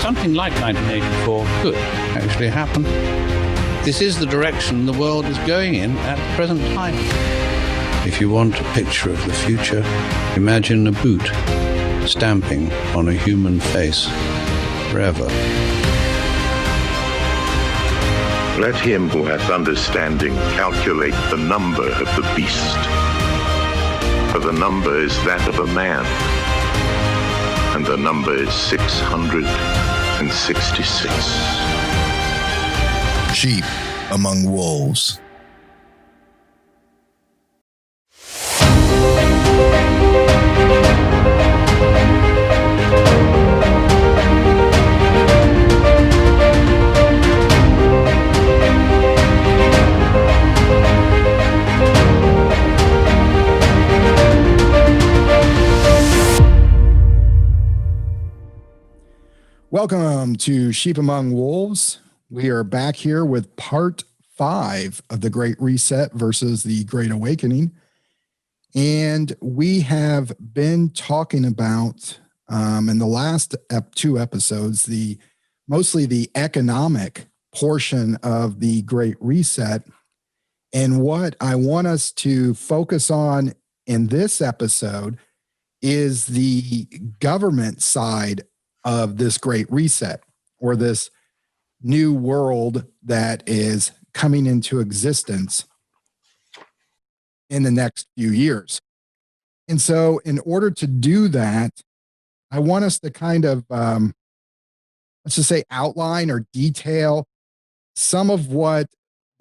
something like 1984 could actually happen. This is the direction the world is going in at the present time. If you want a picture of the future, imagine a boot stamping on a human face forever. Let him who hath understanding calculate the number of the beast. For the number is that of a man, and the number is 666. Sheep among wolves. Welcome to Sheep Among Wolves. We are back here with part 5 of the Great Reset versus the Great Awakening. And we have been talking about, in the last 2 episodes, mostly the economic portion of the Great Reset. And what I want us to focus on in this episode is the government side of this Great Reset, or this new world that is coming into existence in the next few years. And so in order to do that, I want us to kind of, let's just say, outline or detail some of what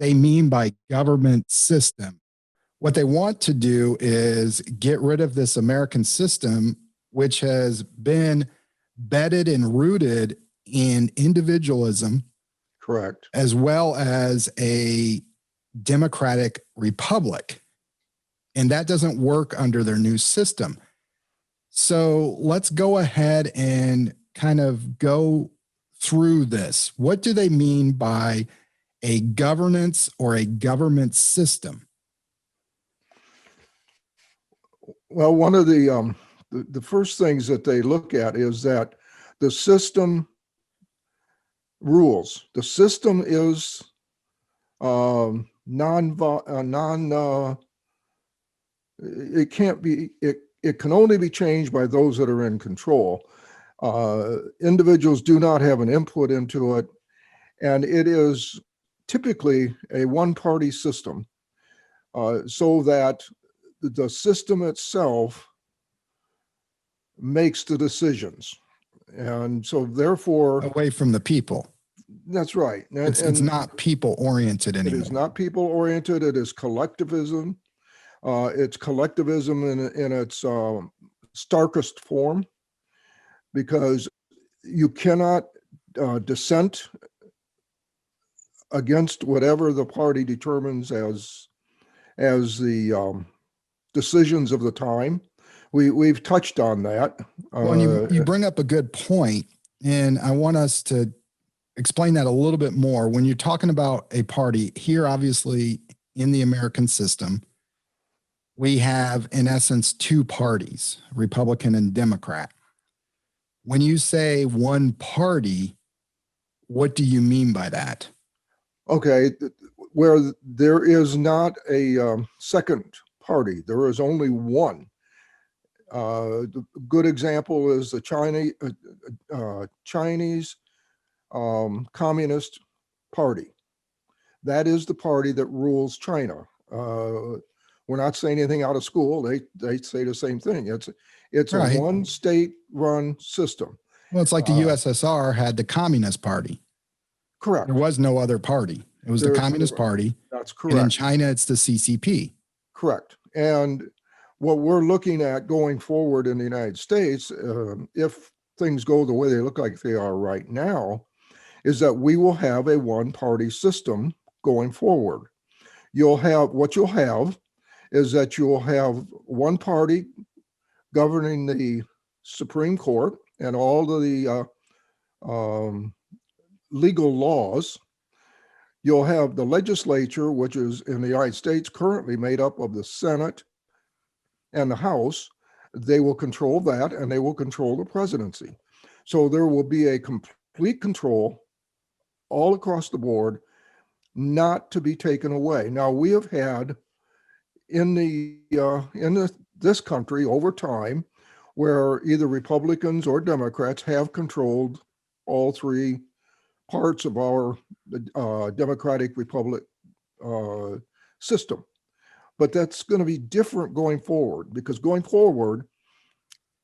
they mean by government system. What they want to do is get rid of this American system, which has been bedded and rooted in individualism, correct, as well as a democratic republic. And that doesn't work under their new system. So let's go ahead and kind of go through this. What do they mean by a governance or a government system? Well, one of the first things that they look at is that the system rules. The system is it can't be, it can only be changed by those that are in control. Individuals do not have an input into it, and it is typically a one-party system, so that the system itself makes the decisions. And so therefore, away from the people. That's right. It's not people oriented anymore. It is not people oriented. It is collectivism. It's collectivism in its starkest form, because you cannot dissent against whatever the party determines as the decisions of the time. We've touched on that. Well, and you bring up a good point, and I want us to explain that a little bit more. When you're talking about a party here, obviously in the American system, we have in essence 2 parties, Republican and Democrat. When you say one party, what do you mean by that? Okay, where there is not a second party, there is only one. The good example is the Chinese Communist Party. That is the party that rules China. We're not saying anything out of school. They say the same thing. It's right. A one state run system. Well, it's like the USSR had the Communist Party. Correct. There was no other party. It was the Communist Party. That's correct. And in China, it's the CCP. Correct. And what we're looking at going forward in the United States, if things go the way they look like they are right now, is that we will have a one-party system going forward. You'll have one party governing the Supreme Court and all of the legal laws. You'll have the legislature, which is in the United States currently made up of the Senate and the House. They will control that, and they will control the presidency. So there will be a complete control all across the board, not to be taken away. Now, we have had in this country over time where either Republicans or Democrats have controlled all three parts of our democratic republic system. But that's going to be different going forward, because going forward,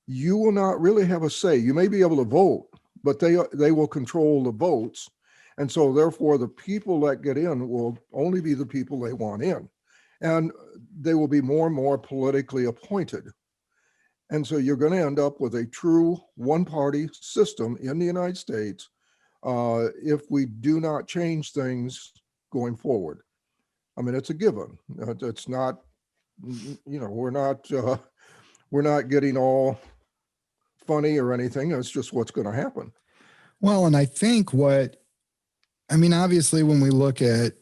you will not really have a say. You may be able to vote, but they will control the votes. And so therefore the people that get in will only be the people they want in. And they will be more and more politically appointed. And so you're going to end up with a true one-party system in the United States if we do not change things going forward. I mean, it's a given. It's not, we're not getting all funny or anything. It's just what's going to happen. Well, and I think obviously when we look at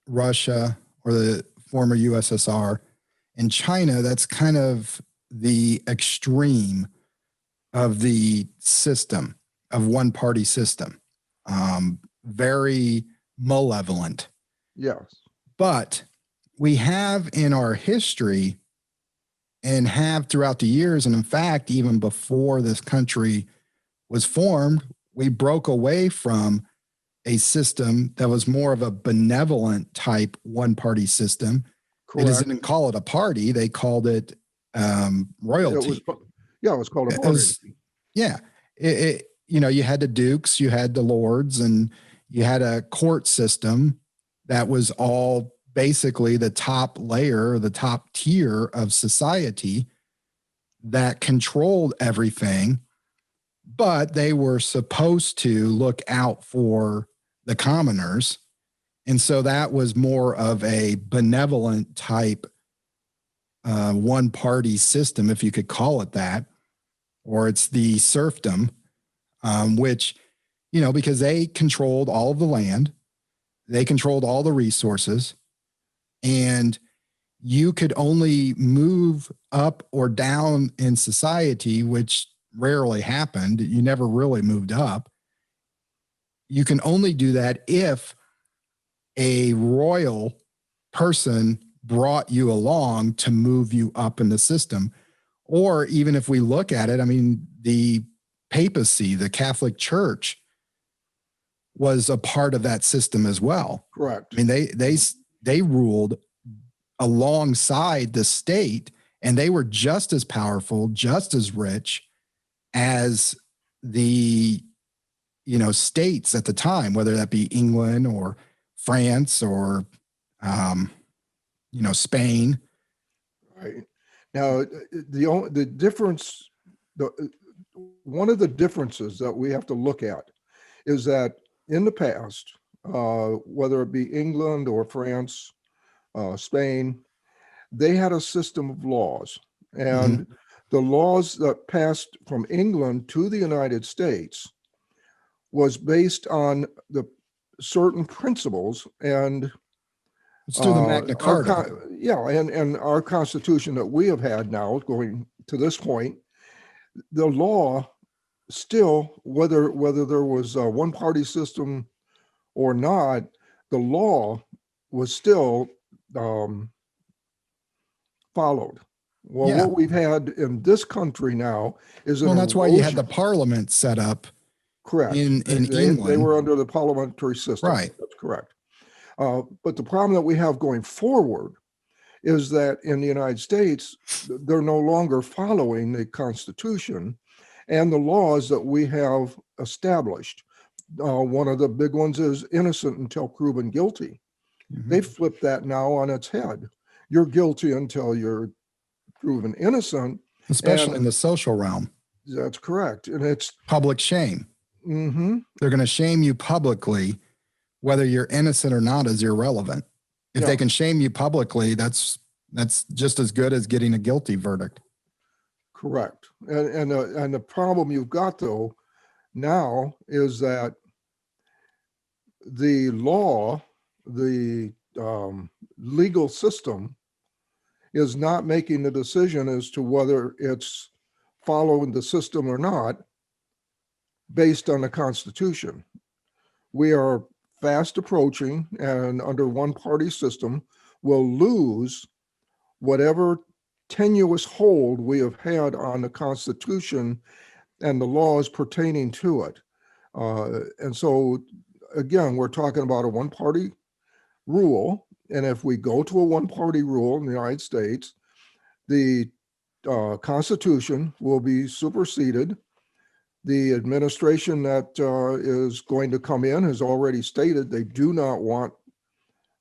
Russia or the former USSR and China, that's kind of the extreme of the system, of one party system. Very malevolent. Yes. But we have in our history and have throughout the years, and in fact, even before this country was formed, we broke away from a system that was more of a benevolent type one-party system. Correct. They didn't call it a party; they called it royalty. It was called a monarchy. You had the dukes, you had the lords, and you had a court system that was all basically the top layer, the top tier of society that controlled everything, but they were supposed to look out for the commoners. And so that was more of a benevolent type one-party system, if you could call it that, or it's the serfdom, which, because they controlled all of the land, they controlled all the resources, and you could only move up or down in society, which rarely happened. You never really moved up. You can only do that if a royal person brought you along to move you up in the system. Or even if we look at it, the papacy, the Catholic Church, was a part of that system as well. Correct. They ruled alongside the state, and they were just as powerful, just as rich as the states at the time, whether that be England or France or Spain. Right. Now, the difference, one of the differences that we have to look at is that in the past, whether it be England or France, Spain, they had a system of laws, and the laws that passed from England to the United States was based on the certain principles, and let's do the Magna Carta. And our Constitution that we have had now going to this point, the law still, whether there was a one-party system or not, the law was still followed. Well, what we've had in this country now is that's why you had the parliament set up. Correct. In England, they were under the parliamentary system. Right. That's correct. But the problem that we have going forward is that in the United States, they're no longer following the Constitution and the laws that we have established. One of the big ones is innocent until proven guilty. They've flipped that now on its head. You're guilty until you're proven innocent. Especially in the social realm. That's correct. And it's public shame. They're going to shame you publicly. Whether you're innocent or not is irrelevant. If they can shame you publicly, that's just as good as getting a guilty verdict. Correct. And the problem you've got though now is that the law, the legal system is not making the decision as to whether it's following the system or not. based on the Constitution. We are fast approaching, and under one party system, will lose whatever tenuous hold we have had on the Constitution and the laws pertaining to it. And so, again, we're talking about a one party rule. And if we go to a one party rule in the United States, the Constitution will be superseded. The administration that is going to come in has already stated they do not want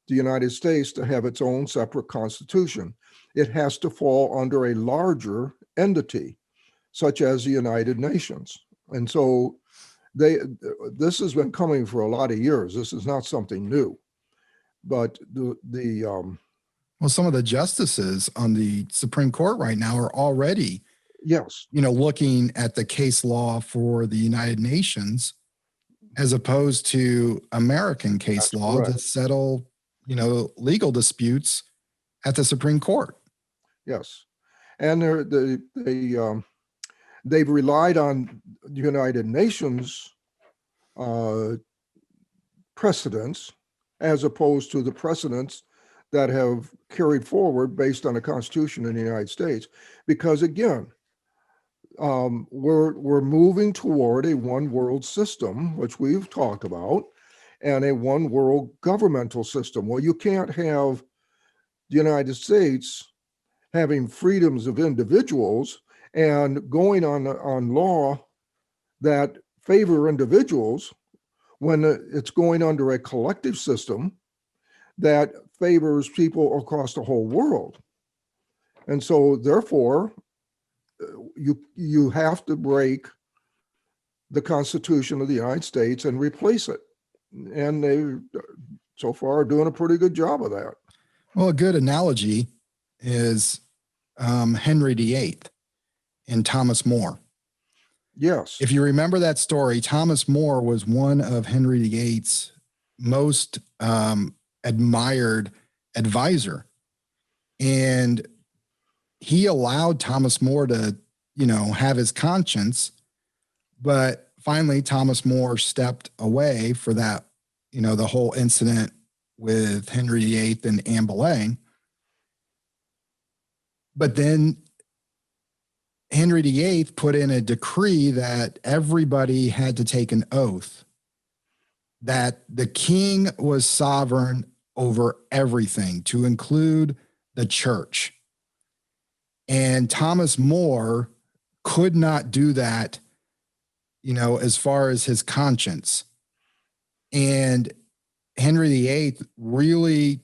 the United States to have its own separate constitution. It has to fall under a larger entity, such as the United Nations. And so this has been coming for a lot of years. This is not something new. But well, some of the justices on the Supreme Court right now are already, yes, looking at the case law for the United Nations as opposed to American case law correct. to settle, legal disputes at the Supreme Court. Yes, and they've relied on the United Nations precedents as opposed to the precedents that have carried forward based on the Constitution in the United States. Because again, we're moving toward a one world system, which we've talked about, and a one world governmental system. Well, you can't have the United States having freedoms of individuals and going on law that favor individuals when it's going under a collective system that favors people across the whole world. And so therefore, you have to break the Constitution of the United States and replace it. And they so far are doing a pretty good job of that. Well, a good analogy is Henry VIII and Thomas More. Yes. If you remember that story, Thomas More was one of Henry VIII's most admired advisor. And he allowed Thomas More to, have his conscience. But finally, Thomas More stepped away for that, the whole incident with Henry VIII and Anne Boleyn. But then Henry VIII put in a decree that everybody had to take an oath that the king was sovereign over everything, to include the church. And Thomas More could not do that, as far as his conscience. And Henry VIII really,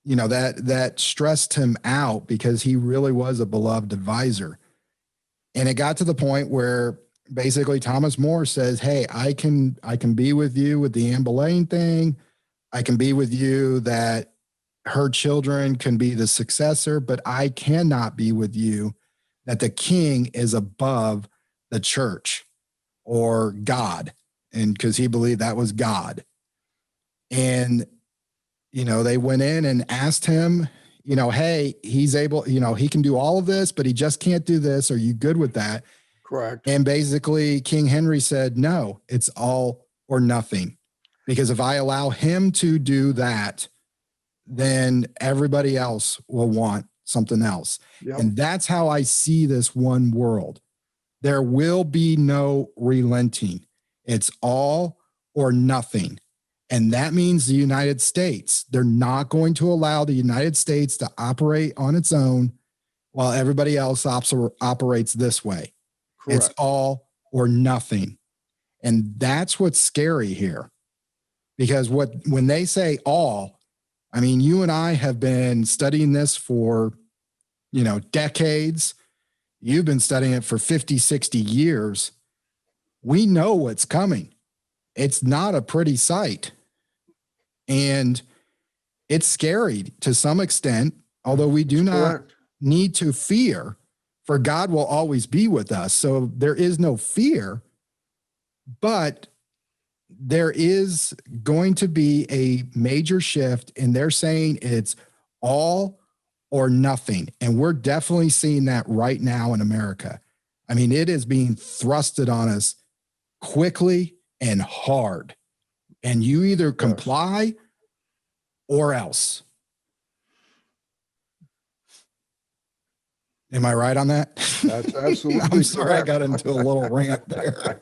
that stressed him out because he really was a beloved advisor. And it got to the point where basically Thomas More says, hey, I can be with you with the Anne Boleyn thing. I can be with you that her children can be the successor, but I cannot be with you that the king is above the church or God. And because he believed that was God. And, they went in and asked him, hey, he's able, he can do all of this, but he just can't do this. Are you good with that? Correct. And basically King Henry said, no, it's all or nothing. Because if I allow him to do that, then everybody else will want something else. Yep. And that's how I see this one world. There will be no relenting. It's all or nothing. And that means the United States, they're not going to allow the United States to operate on its own while everybody else operates this way. Correct. It's all or nothing. And that's what's scary here. Because when they say all, I mean, you and I have been studying this for, decades. You've been studying it for 50, 60 years. We know what's coming. It's not a pretty sight. And it's scary to some extent, although we do not need to fear, for God will always be with us. So there is no fear, but there is going to be a major shift, and they're saying it's all or nothing. And we're definitely seeing that right now in America. I mean, it is being thrusted on us quickly and hard. And you either comply or else. Am I right on that? That's absolutely I'm sorry, correct. I got into a little rant there.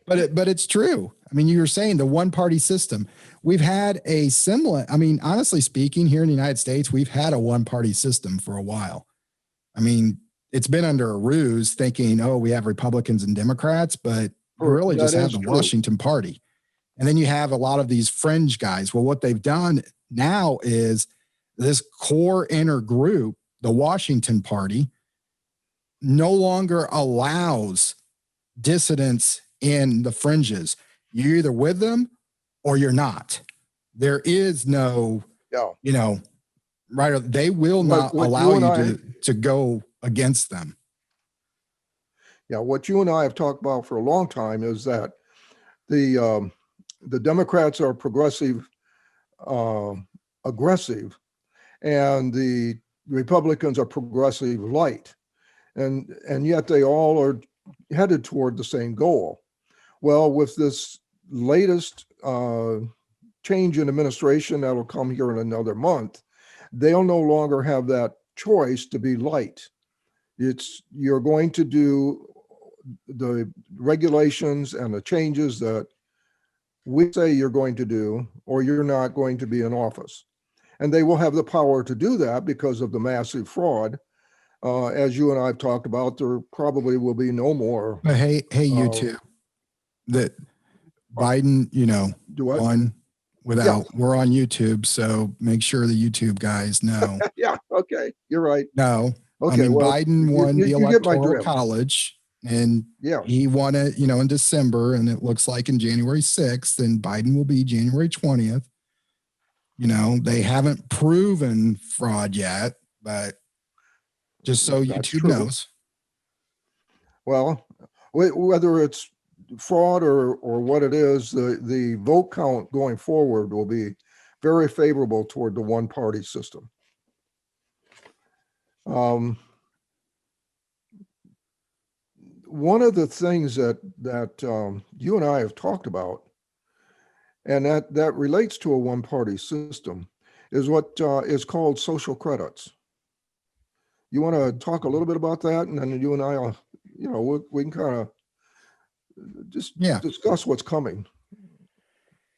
But it's true. I mean, you were saying the one-party system. We've had a similar, I mean, honestly speaking, here in the United States, we've had a one-party system for a while. I mean, it's been under a ruse thinking, oh, we have Republicans and Democrats, but you really just have the Washington Party. And then you have a lot of these fringe guys. Well, what they've done now is this core inner group, the Washington Party, no longer allows dissidents in the fringes. You're either with them or you're not. There is no, right. They will not allow you to go against them. Yeah. What you and I have talked about for a long time is that the Democrats are progressive, aggressive, and the Republicans are progressive light. And yet they all are headed toward the same goal. Well, with this latest change in administration that'll come here in another month, they'll no longer have that choice to be light. You're going to do the regulations and the changes that we say you're going to do, or you're not going to be in office. And they will have the power to do that because of the massive fraud. As you and I have talked about, there probably will be no more. But hey, you two, that Biden, won without, we're on YouTube, so make sure the YouTube guys know. Yeah, okay, you're right. No, okay, I mean, Biden won the Electoral College, and he won it, in December, and it looks like in January 6th, and Biden will be January 20th. They haven't proven fraud yet, but just so YouTube knows. Well, whether it's fraud or what it is, the vote count going forward will be very favorable toward the one-party system. One of the things that you and I have talked about, and that relates to a one-party system, is what is called social credits. You want to talk a little bit about that, and then you and I, we can kind of just discuss what's coming.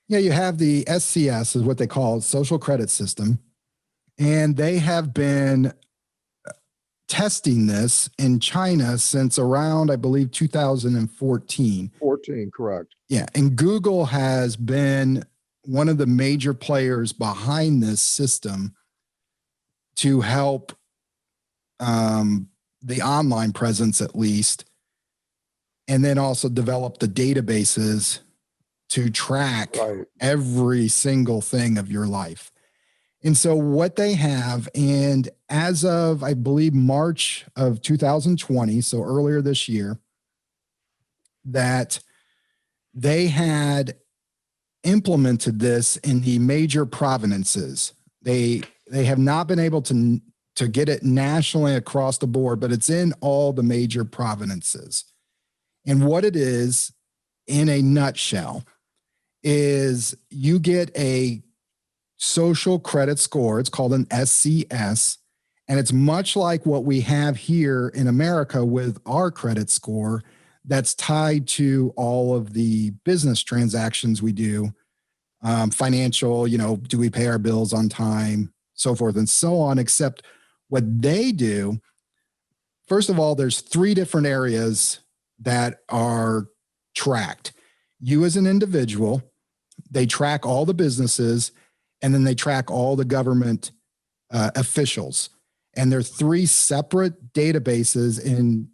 Yeah, you have the SCS, is what they call social credit system, and they have been testing this in China since around, I believe, 2014. 14, correct. Yeah, and Google has been one of the major players behind this system to help the online presence, at least, and then also develop the databases to track every single thing of your life. And so what they have, and as of, I believe, March of 2020, so earlier this year, that they had implemented this in the major provinces. They have not been able to get it nationally across the board, but it's in all the major provinces. And what it is, in a nutshell, is you get a social credit score. It's called an SCS. And it's much like what we have here in America with our credit score that's tied to all of the business transactions we do, financial, do we pay our bills on time, so forth and so on, except what they do, first of all, there's 3 different areas that are tracked. You as an individual, they track all the businesses, and then they track all the government officials. And they're 3 separate databases, and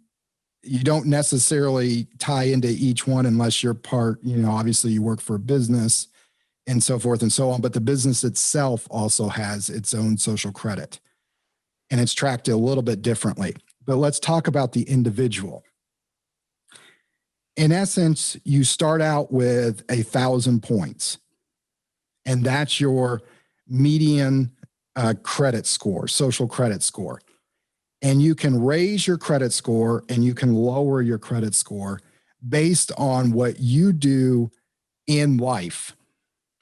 you don't necessarily tie into each one unless you're part, obviously you work for a business and so forth and so on. But the business itself also has its own social credit, and it's tracked a little bit differently. But let's talk about the individual. In essence, you start out with 1,000 points, and that's your median credit score, social credit score. And you can raise your credit score and you can lower your credit score based on what you do in life.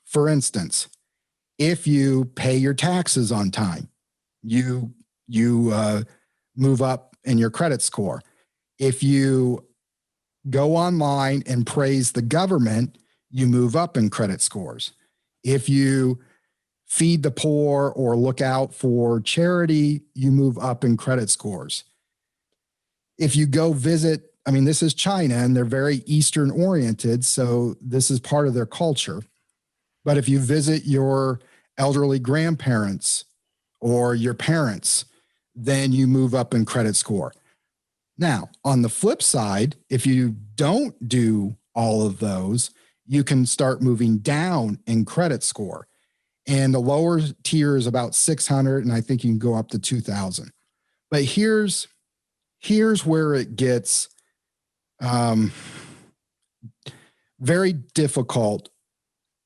For instance, if you pay your taxes on time, you move up in your credit score. If you go online and praise the government, you move up in credit scores. If you feed the poor or look out for charity, you move up in credit scores. If you go visit, I mean, this is China and they're very Eastern oriented, so this is part of their culture. But if you visit your elderly grandparents or your parents, then you move up in credit score. Now, on the flip side, if you don't do all of those, you can start moving down in credit score. And the lower tier is about 600, and I think you can go up to 2,000. But here's where it gets very difficult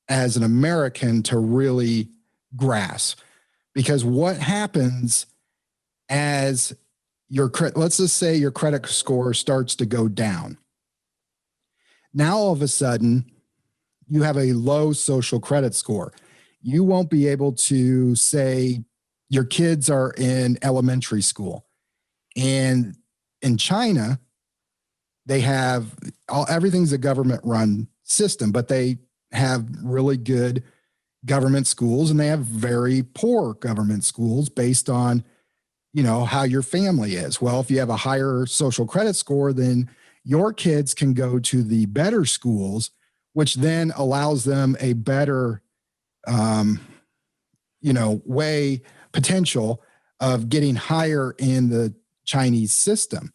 as an American to really grasp. Because what happens as let's just say your credit score starts to go down. Now, all of a sudden, you have a low social credit score. You won't be able to say your kids are in elementary school. And in China, they have everything's a government run system, but they have really good government schools and they have very poor government schools based on, how your family is. Well, if you have a higher social credit score, then your kids can go to the better schools, which then allows them a better, potential of getting higher in the Chinese system.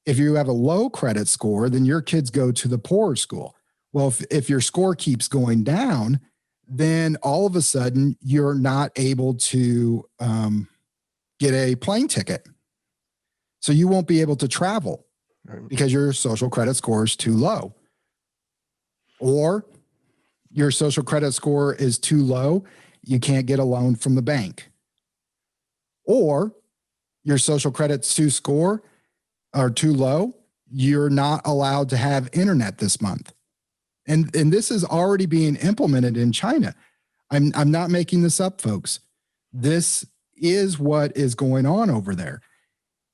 If you have a low credit score, then your kids go to the poorer school. Well, if your score keeps going down, then all of a sudden you're not able to get a plane ticket. So you won't be able to travel because your social credit score is too low. Or your social credit score is too low, you can't get a loan from the bank. Or your social credit's too low, you're not allowed to have internet this month. And this is already being implemented in China. I'm not making this up, folks. This is what is going on over there.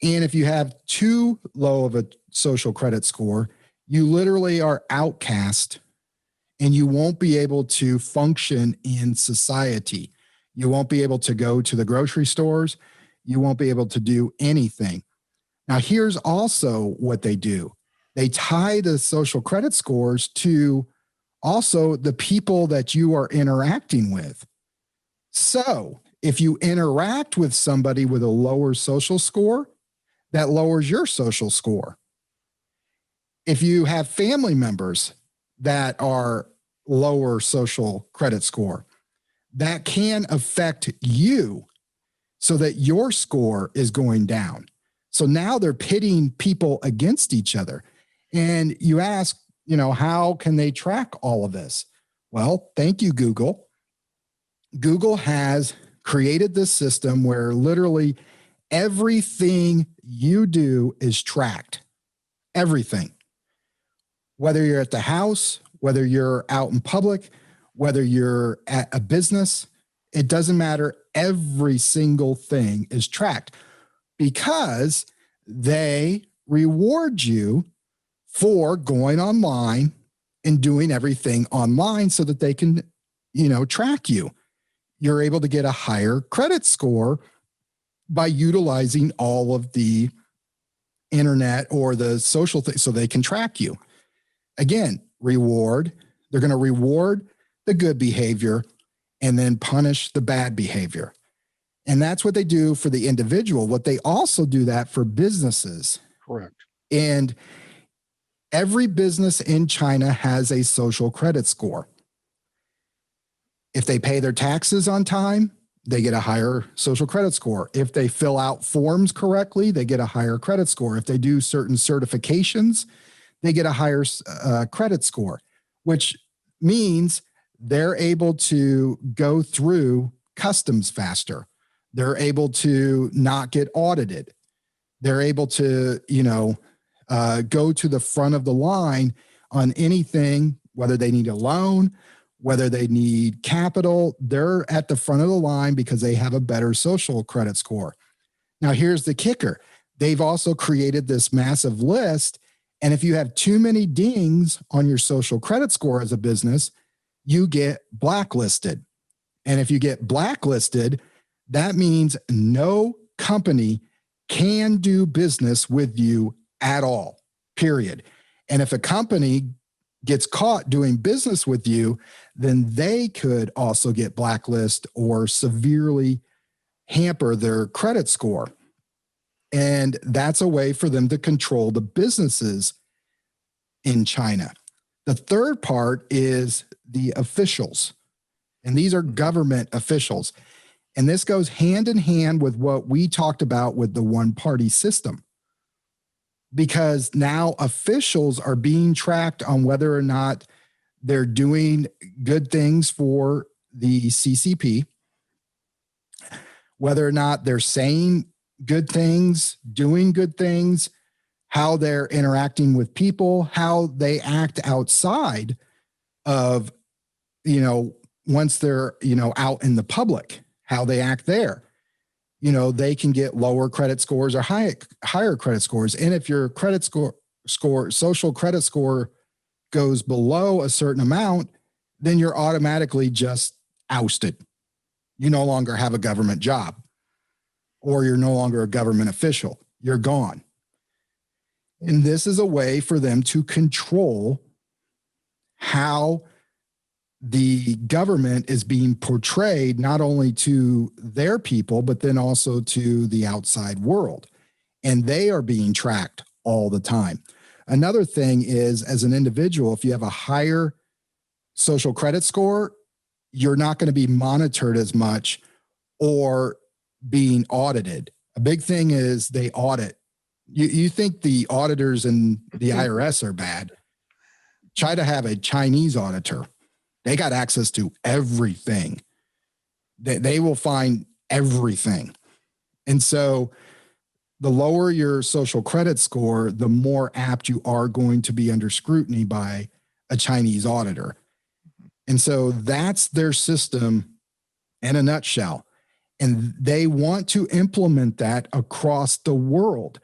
And if you have too low of a social credit score, you literally are outcast and you won't be able to function in society. You won't be able to go to the grocery stores. You won't be able to do anything. Now, here's also what they do. They tie the social credit scores to also the people that you are interacting with. So if you interact with somebody with a lower social score, that lowers your social score. If you have family members that are lower social credit score, that can affect you so that your score is going down. So now they're pitting people against each other. And you ask, how can they track all of this? Well, thank you, Google. Google has created this system where literally everything you do is tracked. Everything. Whether you're at the house, whether you're out in public, whether you're at a business, it doesn't matter. Every single thing is tracked because they reward you for going online and doing everything online so that they can, track you. You're able to get a higher credit score by utilizing all of the internet or the social things so they can track you. Again, reward. They're going to reward the good behavior and then punish the bad behavior. And that's what they do for the individual. What they also do that for businesses. Correct. And every business in China has a social credit score. If they pay their taxes on time, they get a higher social credit score. If they fill out forms correctly, they get a higher credit score. If they do certain certifications, they get a higher credit score, which means they're able to go through customs faster. They're able to not get audited. They're able to, go to the front of the line on anything, whether they need a loan, whether they need capital. They're at the front of the line because they have a better social credit score. Now, here's the kicker. They've also created this massive list. And if you have too many dings on your social credit score as a business, you get blacklisted. And if you get blacklisted, that means no company can do business with you at all, period. And if a company gets caught doing business with you, then they could also get blacklisted or severely hamper their credit score. And that's a way for them to control the businesses in China. The third part is the officials. And these are government officials. And this goes hand in hand with what we talked about with the one-party system. Because now officials are being tracked on whether or not they're doing good things for the CCP, whether or not they're saying good things, doing good things, how they're interacting with people, how they act outside of, once they're, out in the public, how they act there. They can get lower credit scores or higher credit scores. And if your credit score, social credit score goes below a certain amount, then you're automatically just ousted. You no longer have a government job, or you're no longer a government official. You're gone. And this is a way for them to control how the government is being portrayed, not only to their people, but then also to the outside world. And they are being tracked all the time. Another thing is, as an individual, if you have a higher social credit score, you're not going to be monitored as much or being audited. A big thing is they audit. You think the auditors in the IRS are bad. Try to have a Chinese auditor. They got access to everything. They will find everything. And so the lower your social credit score, the more apt you are going to be under scrutiny by a Chinese auditor. And so that's their system in a nutshell. And they want to implement that across the world.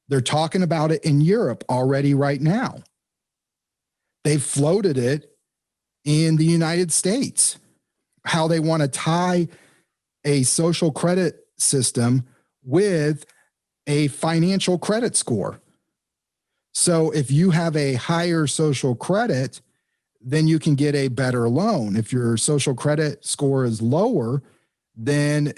They're talking about it in Europe already right now. They've floated it in the United States, how they want to tie a social credit system with a financial credit score. So if you have a higher social credit, then you can get a better loan. If your social credit score is lower, then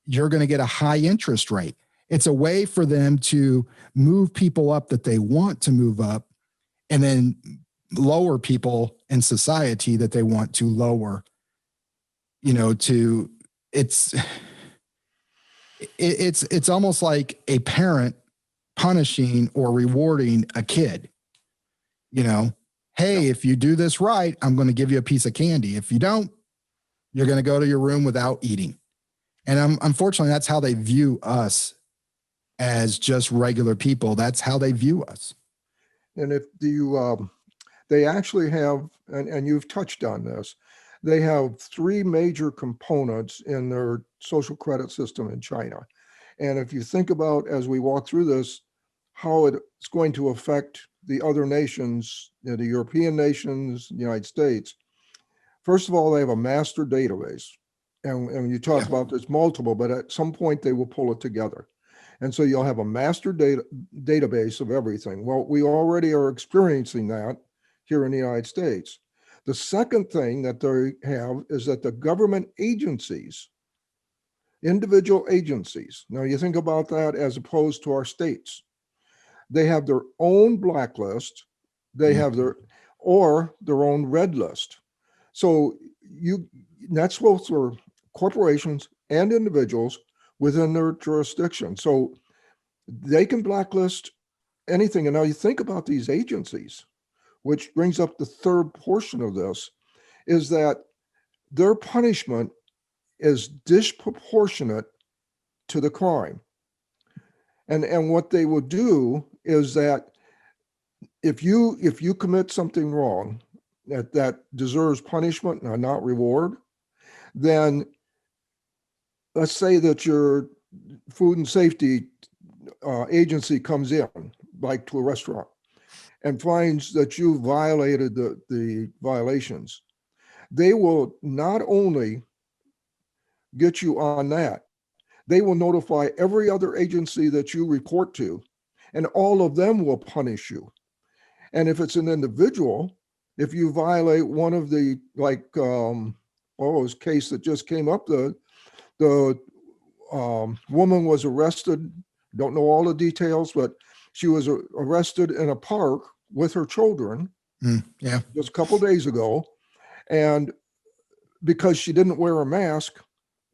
you're going to get a high interest rate. It's a way for them to move people up that they want to move up, and then lower people in society that they want to lower. It's almost like a parent punishing or rewarding a kid. Hey, if you do this right, I'm going to give you a piece of candy. If you don't, you're going to go to your room without eating. And unfortunately, that's how they view us as just regular people. That's how they view us. And if they actually have, and you've touched on this, they have three major components in their social credit system in China. And if you think about, as we walk through this, how it's going to affect the other nations, the European nations, the United States. First of all, they have a master database. And you talk about there's multiple, but at some point they will pull it together. And so you'll have a master database of everything. Well, we already are experiencing that here in the United States. The second thing that they have is that the government agencies, individual agencies, now you think about that as opposed to our states. They have their own blacklist, they have their own red list. So that's both for corporations and individuals within their jurisdiction. So they can blacklist anything. And now you think about these agencies, which brings up the third portion of this, is that their punishment is disproportionate to the crime. And what they will do is that if you commit something wrong that deserves punishment and not reward, then let's say that your food and safety agency comes in, like to a restaurant, and finds that you violated the violations. They will not only get you on that, they will notify every other agency that you report to, and all of them will punish you. And if it's an individual, if you violate one of the, like, this case that just came up, the woman was arrested. Don't know all the details, but she was arrested in a park with her children just a couple days ago. And because she didn't wear a mask,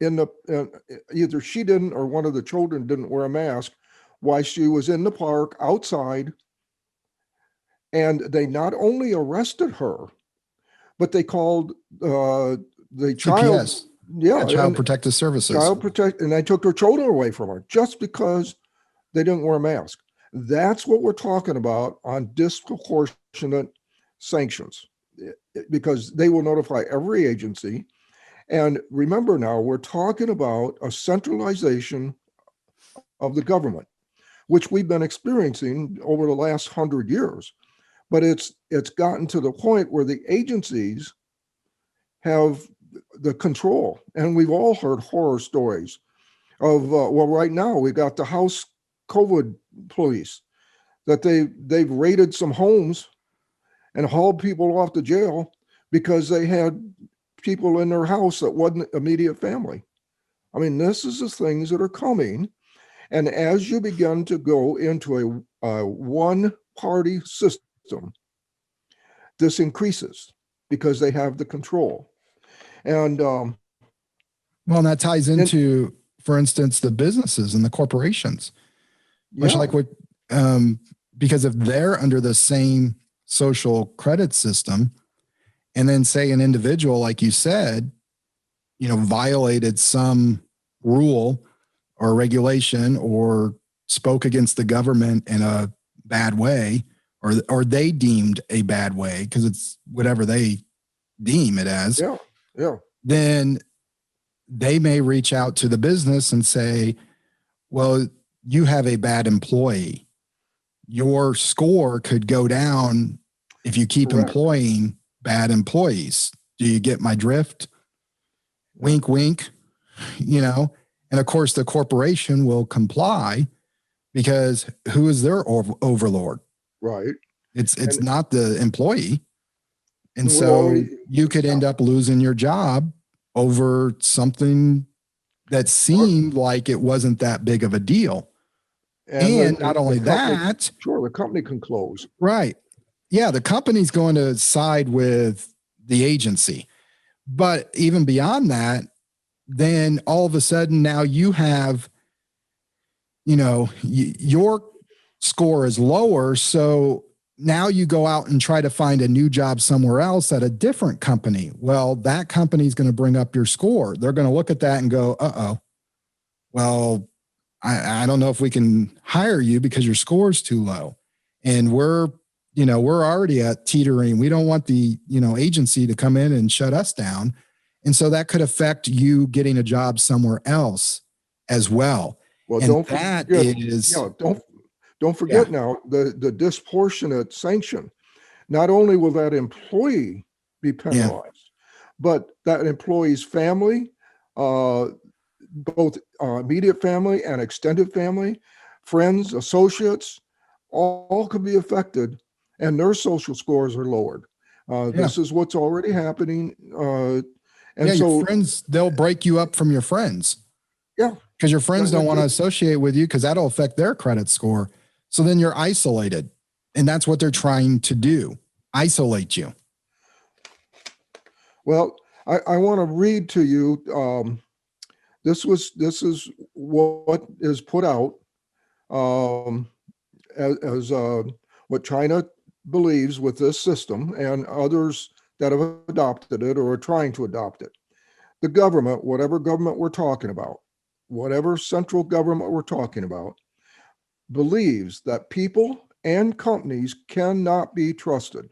either she didn't or one of the children didn't wear a mask while she was in the park outside. And they not only arrested her, but they called the child. CPS. Yeah, Child Protective Services. And they took her children away from her just because they didn't wear a mask. That's what we're talking about on disproportionate sanctions, because they will notify every agency. And remember now, we're talking about a centralization of the government, which we've been experiencing over the last 100 years. But it's gotten to the point where the agencies have the control. And we've all heard horror stories of, right now we got the House COVID police, that they've raided some homes and hauled people off to jail because they had people in their house that wasn't immediate family. I mean, this is the things that are coming. And as you begin to go into a one-party system, this increases because they have the control. And well, and that ties into, for instance, the businesses and the corporations, much like what, because if they're under the same social credit system, and then say an individual, like you said, violated some rule or regulation or spoke against the government in a bad way, or they deemed a bad way, because it's whatever they deem it as. Yeah. Then they may reach out to the business and say, well, you have a bad employee. Your score could go down if you keep employing bad employees. Do you get my drift? Wink, wink, and of course the corporation will comply, because who is their overlord? Right. It's not the employee. And so you could end up losing your job over something that seemed like it wasn't that big of a deal. And not only that, the company can close. Right. Yeah, the company's going to side with the agency. But even beyond that, then all of a sudden now you have, your score is lower. So now you go out and try to find a new job somewhere else at a different company. Well, that company's going to bring up your score. They're going to look at that and go, well, I don't know if we can hire you because your score is too low. And we're already at teetering. We don't want the, agency to come in and shut us down. And so that could affect you getting a job somewhere else as well. Well, and don't forget now the disproportionate sanction. Not only will that employee be penalized, but that employee's family, both immediate family and extended family, friends, associates, all could be affected, and their social scores are lowered. This is what's already happening. And so your friends, they'll break you up from your friends. Yeah. Because your friends don't want to associate with you, because that'll affect their credit score. So then you're isolated. And that's what they're trying to do, isolate you. Well, I want to read to you. This is what is put out as what China believes with this system, and others that have adopted it or are trying to adopt it. The government, whatever government we're talking about, whatever central government we're talking about, believes that people and companies cannot be trusted.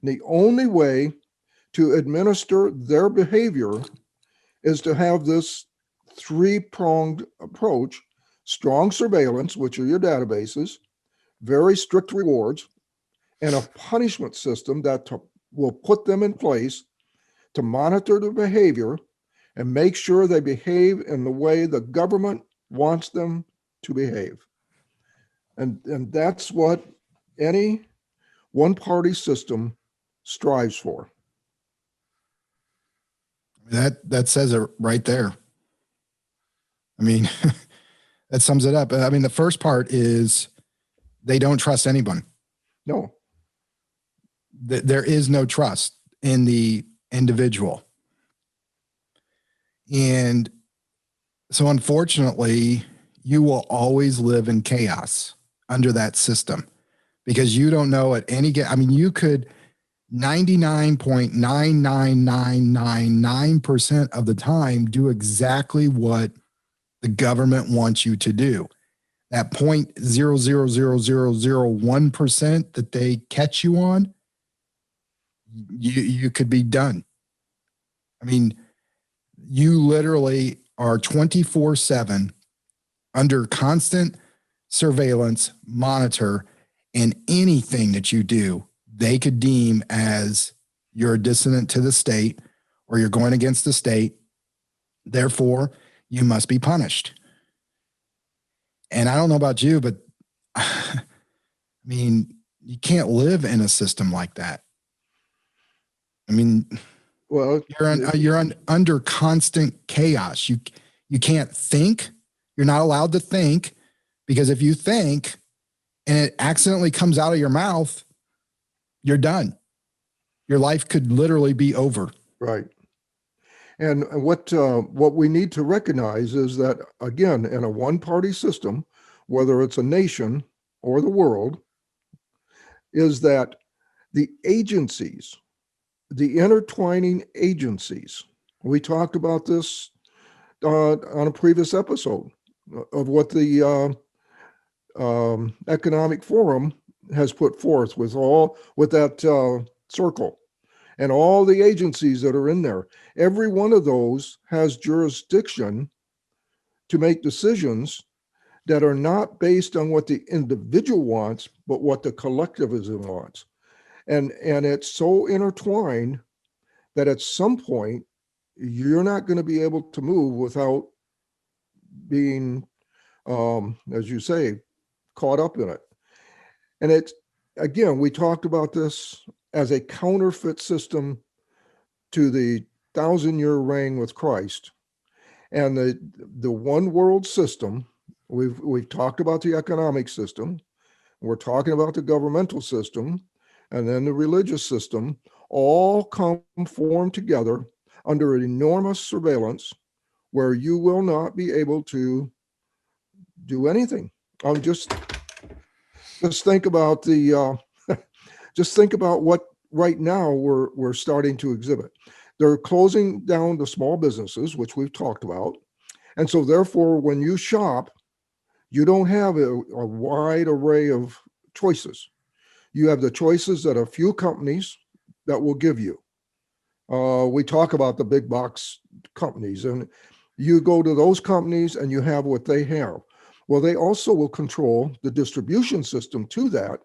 And the only way to administer their behavior is to have this three-pronged approach: strong surveillance, which are your databases, very strict rewards, and a punishment system that will put them in place to monitor their behavior and make sure they behave in the way the government wants them to behave. And that's what any one-party system strives for. That says it right there. I mean, that sums it up. I mean, the first part is they don't trust anyone. No. There is no trust in the individual. And so unfortunately, you will always live in chaos under that system because you don't know at any I mean, you could 99.99999% of the time do exactly what the government wants you to do. That 0.00001% that they catch you on, you could be done. I mean, you literally are 24/7 under constant surveillance, monitor, and anything that you do, they could deem as you're a dissident to the state or you're going against the state. Therefore, you must be punished. And I don't know about you, but I mean, you can't live in a system like that. I mean, Well, you're under constant chaos. You can't think. You're not allowed to think, because if you think and it accidentally comes out of your mouth, you're done. Your life could literally be over. right. And what we need to recognize is that, again, in a one-party system, whether it's a nation or the world, is that the agencies, the intertwining agencies, we talked about this on a previous episode of what the Economic Forum has put forth with that circle and all the agencies that are in there. Every one of those has jurisdiction to make decisions that are not based on what the individual wants, but what the collectivism wants. And it's so intertwined that at some point, you're not going to be able to move without being, as you say, caught up in it. And it's, again, we talked about this as a counterfeit system to the 1,000-year reign with Christ. And the one world system, we've talked about the economic system, we're talking about the governmental system, and then the religious system, all form together under enormous surveillance where you will not be able to do anything. Just think about just think about what right now we're starting to exhibit. They're closing down the small businesses, which we've talked about. And so therefore, when you shop, you don't have a wide array of choices. You have the choices that a few companies that will give you. We talk about the big box companies, and you go to those companies and you have what they have. Well, they also will control the distribution system to that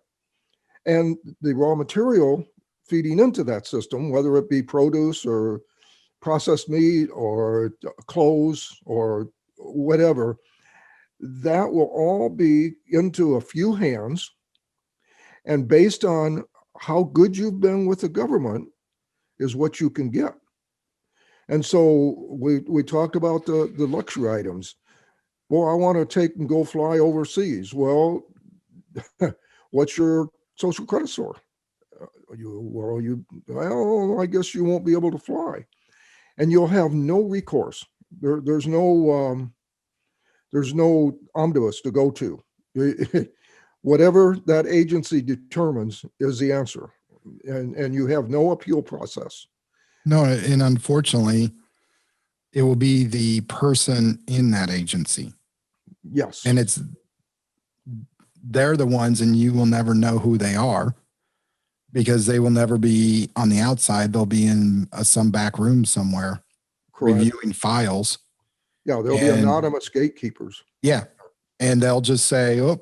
and the raw material feeding into that system, whether it be produce or processed meat or clothes or whatever. That will all be into a few hands. And based on how good you've been with the government is what you can get. And so we talked about the luxury items. Well, I want to take and go fly overseas. Well, what's your social credit score? I guess you won't be able to fly, and you'll have no recourse. There's no omnibus to go to. Whatever that agency determines is the answer, and you have no appeal process. No, and unfortunately, it will be the person in that agency. Yes. And it's they're the ones, and you will never know who they are because they will never be on the outside. They'll be in some back room somewhere Correct. reviewing files. Yeah, there'll be anonymous gatekeepers. Yeah. And they'll just say, oh,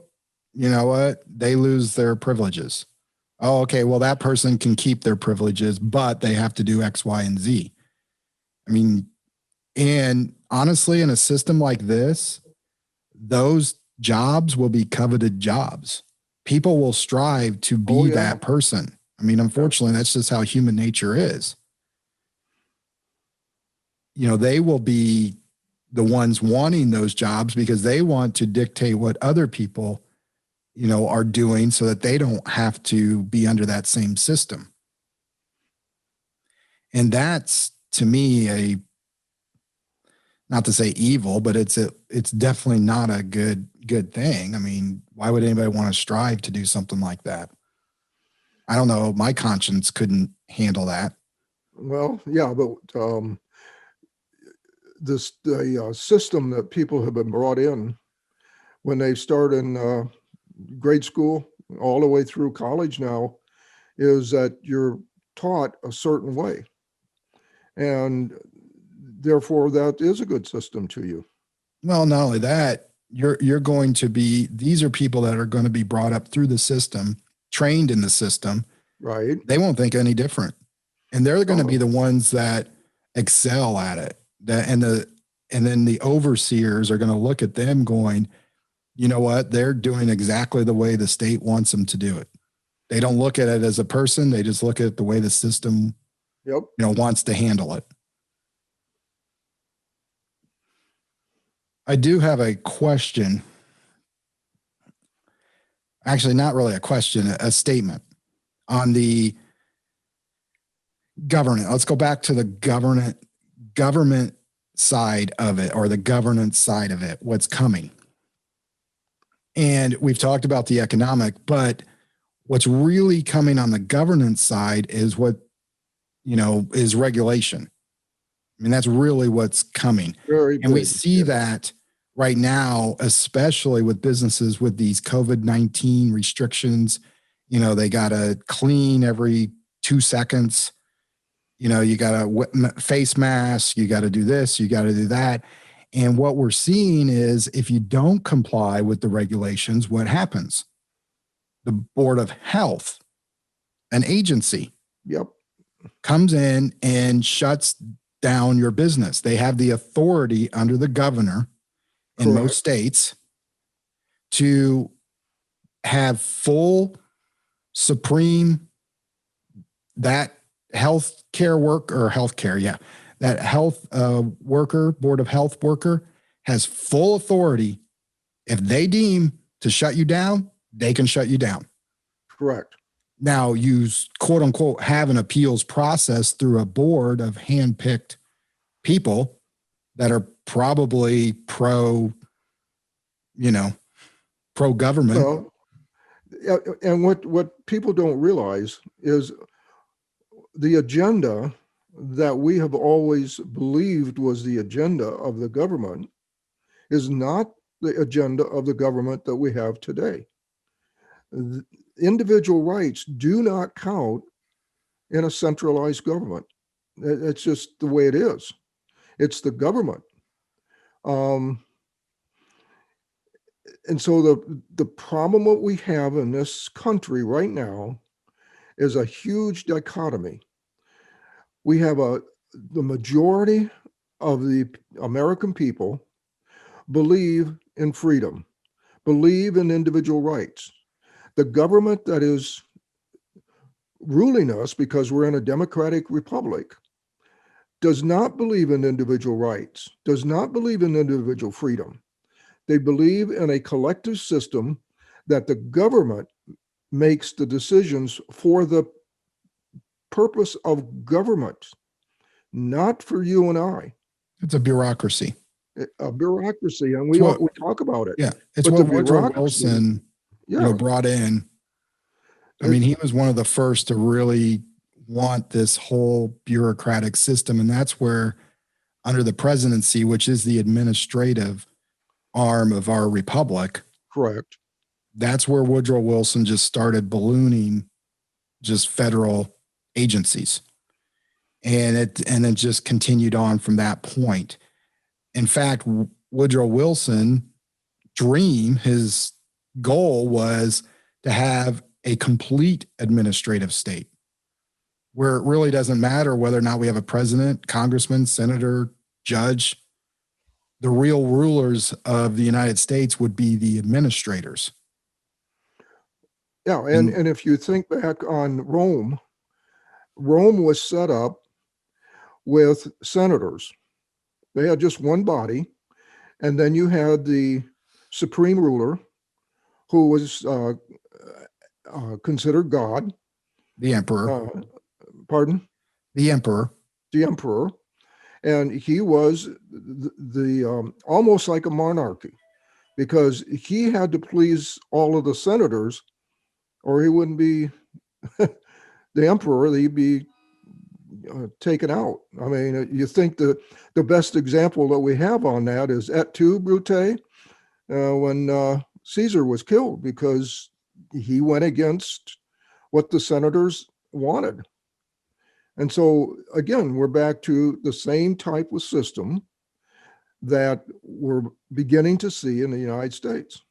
you know what? They lose their privileges. Oh, okay. Well, that person can keep their privileges, but they have to do X, Y, and Z. I mean, and honestly, in a system like this, those jobs will be coveted jobs. People will strive to be that person. I mean, unfortunately, that's just how human nature is. You know, they will be the ones wanting those jobs because they want to dictate what other people, you know, are doing so that they don't have to be under that same system. And that's, to me, not to say evil, but it's definitely not a good thing. I mean, why would anybody want to strive to do something like that? I don't know. My conscience couldn't handle that. Well, yeah, but the system that people have been brought in when they start in grade school all the way through college now is that you're taught a certain way. And therefore, that is a good system to you. Well, not only that, you're going to be, these are people that are going to be brought up through the system, trained in the system. Right. They won't think any different. And they're going to be the ones that excel at it. And then the overseers are going to look at them going, you know what? They're doing exactly the way the state wants them to do it. They don't look at it as a person. They just look at it the way the system, wants to handle it. I do have a question. Actually, not really a question, a statement on the government. Let's go back to the government side of it, or the governance side of it, what's coming. And we've talked about the economic, but what's really coming on the governance side is is regulation. I mean, that's really what's coming. And we see that right now, especially with businesses with these COVID-19 restrictions. You know, they got to clean every 2 seconds. You know, you got to face mask, you got to do this, you got to do that. And what we're seeing is if you don't comply with the regulations, what happens? The Board of Health, an agency, comes in and shuts down your business. They have the authority under the governor in most states to have full supreme, that healthcare worker, that health worker, Board of Health worker has full authority. If they deem to shut you down, they can shut you down. Correct. Now you quote unquote have an appeals process through a board of handpicked people that are probably pro government. Well, and what people don't realize is the agenda that we have always believed was the agenda of the government is not the agenda of the government that we have today. Individual rights do not count in a centralized government. It's just the way it is. It's the government. And so the problem that we have in this country right now is a huge dichotomy. We have the majority of the American people believe in freedom, believe in individual rights. The government that is ruling us, because we're in a democratic republic, does not believe in individual rights, does not believe in individual freedom. They believe in a collective system that the government makes the decisions for the purpose of government, not for you and I. It's a bureaucracy. A bureaucracy, and we talk about it. Yeah, it's what Woodrow Wilson brought in. I mean, he was one of the first to really want this whole bureaucratic system, and that's where, under the presidency, which is the administrative arm of our republic, correct, that's where Woodrow Wilson just started ballooning just federal agencies. And it just continued on from that point. In fact, Woodrow Wilson dream, his goal was to have a complete administrative state where it really doesn't matter whether or not we have a president, congressman, senator, judge. The real rulers of the United States would be the administrators. Yeah, and if you think back on Rome, Rome was set up with senators. They had just one body, and then you had the supreme ruler, who was considered God. The emperor. Pardon? The emperor. The emperor. And he was the almost like a monarchy, because he had to please all of the senators, or he wouldn't be the emperor. He'd be taken out. I mean, you think the best example that we have on that is Et tu, Brute, when Caesar was killed because he went against what the senators wanted. And so, again, we're back to the same type of system that we're beginning to see in the United States.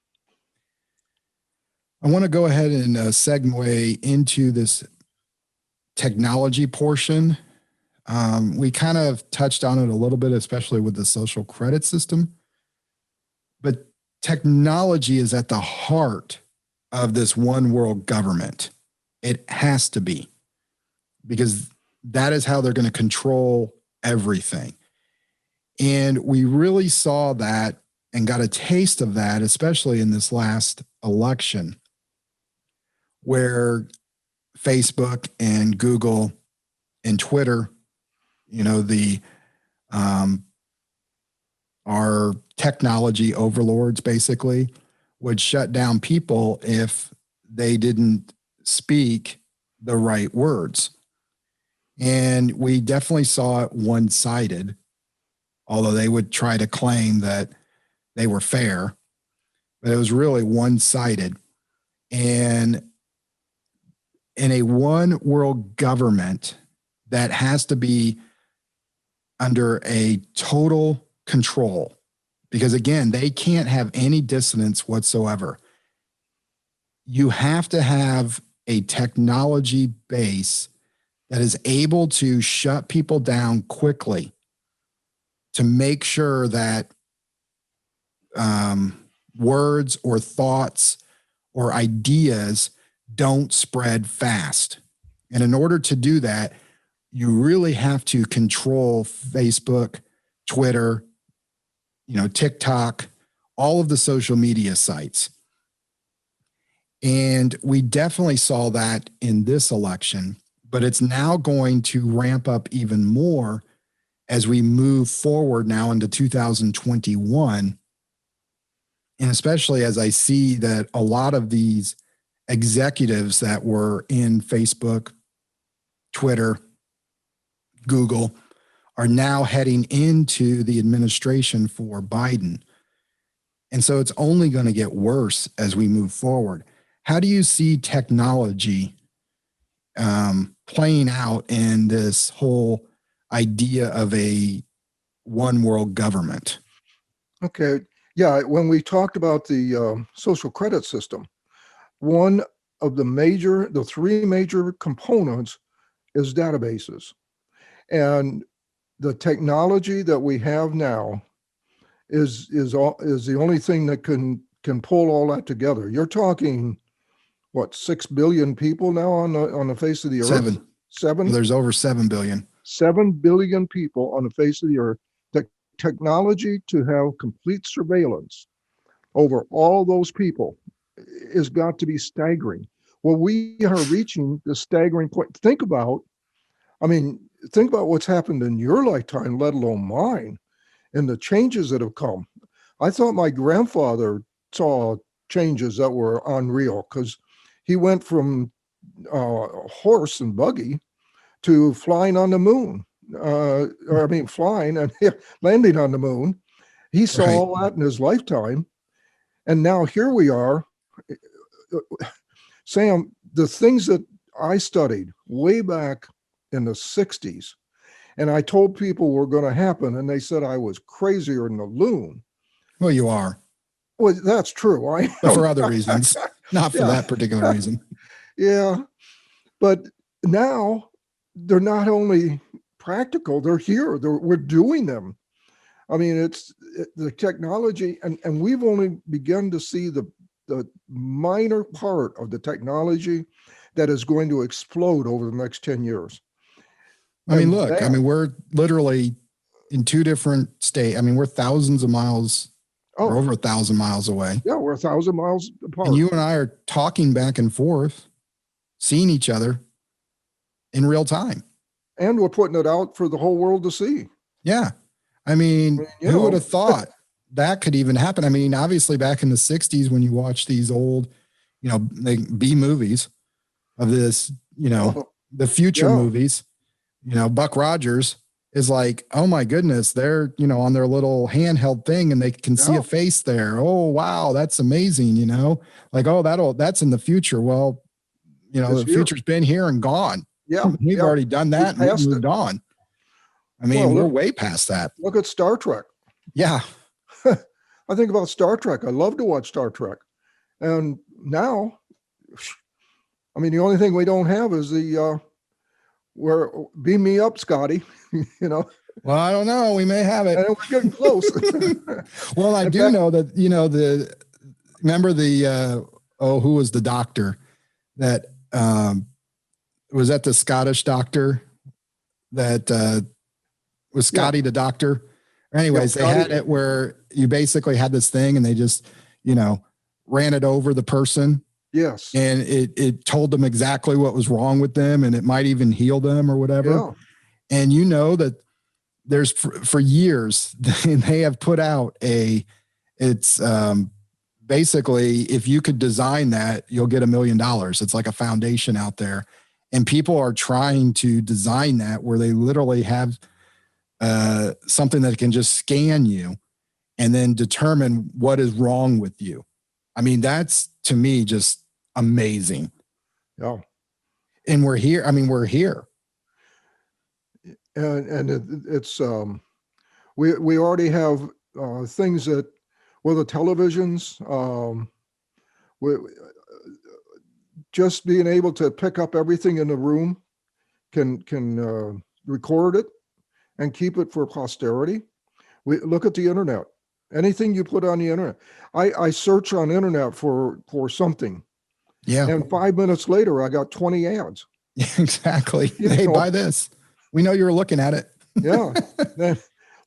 I want to go ahead and segue into this technology portion. We kind of touched on it a little bit, especially with the social credit system. But technology is at the heart of this one world government. It has to be, because that is how they're going to control everything. And we really saw that and got a taste of that, especially in this last election, where Facebook and Google and Twitter, you know, our technology overlords basically would shut down people if they didn't speak the right words. And we definitely saw it one-sided, although they would try to claim that they were fair, but it was really one-sided. And in a one world government, that has to be under a total control, because again, they can't have any dissonance whatsoever. You have to have a technology base that is able to shut people down quickly to make sure that words or thoughts or ideas don't spread fast. And in order to do that, you really have to control Facebook, Twitter, TikTok, all of the social media sites. And we definitely saw that in this election, but it's now going to ramp up even more as we move forward now into 2021. And especially as I see that a lot of these executives that were in Facebook, Twitter, Google are now heading into the administration for Biden. And so it's only going to get worse as we move forward. How do you see technology playing out in this whole idea of a one world government? Okay. Yeah. When we talked about the social credit system, one of the three major components is databases. And the technology that we have now is the only thing that can pull all that together. You're talking, what, 6 billion people now on the face of the earth? Seven? There's over 7 billion. 7 billion people on the face of the earth. The technology to have complete surveillance over all those people has got to be staggering. Well, we are reaching the staggering point. Think about what's happened in your lifetime, let alone mine, and the changes that have come. I thought my grandfather saw changes that were unreal, because he went from horse and buggy to flying on the moon, flying and landing on the moon. He saw all that in his lifetime. And now here we are Sam, the things that I studied way back in the 60s, and I told people were going to happen, and they said I was crazier than a loon. Well, you are. Well, that's true. I But for other reasons, not for Yeah. that particular reason. Yeah. But now they're not only practical, they're here. We're doing them. I mean, the technology, and we've only begun to see the minor part of the technology that is going to explode over the next 10 years. I mean, And look, that- I mean, we're literally in two different states. I mean, we're thousands of miles, Oh, or over 1,000 miles away. yeah, we're 1,000 miles apart. And you and I are talking back and forth, seeing each other in real time. And we're putting it out for the whole world to see. Yeah. I mean, You who know. would have thought that could even happen? I mean, obviously back in the 60s, when you watch these old, like B movies of this, the future Yeah. movies, Buck Rogers is like, oh my goodness, they're, on their little handheld thing and they can see Yeah. a face there. Oh, wow. That's amazing. Like, oh, that's in the future. Well, It's the here. future's been here and gone. Yeah. We've yeah. already done that and passed we've moved on. I mean, Well, we're look- way past that. Look at Star Trek. Yeah. I think about Star Trek. I love to watch Star Trek. And now, I mean, the only thing we don't have is where beam me up, Scotty, Well, I don't know. We may have it. and we're getting close. Well, I In do fact- know that, remember who was the doctor that was that the Scottish doctor that was Scotty the doctor? Anyways, Yeah, they had Scotty. it where you basically had this thing and they just, ran it over the person Yes. and it told them exactly what was wrong with them and it might even heal them or whatever. Yeah. And that there's for years they have put out it's basically, if you could design that, you'll get $1 million. It's like a foundation out there and people are trying to design that where they literally have something that can just scan you and then determine what is wrong with you. I mean, that's to me just amazing. Yeah. And we're here. I mean, we're here. And it's we already have things that the televisions we just being able to pick up everything in the room can record it and keep it for posterity. We look at the internet. Anything you put on the internet, I search on internet for something, Yeah. and 5 minutes later I got 20 ads. Exactly. You Hey, know. buy this. We know you're looking at it. Yeah, Then,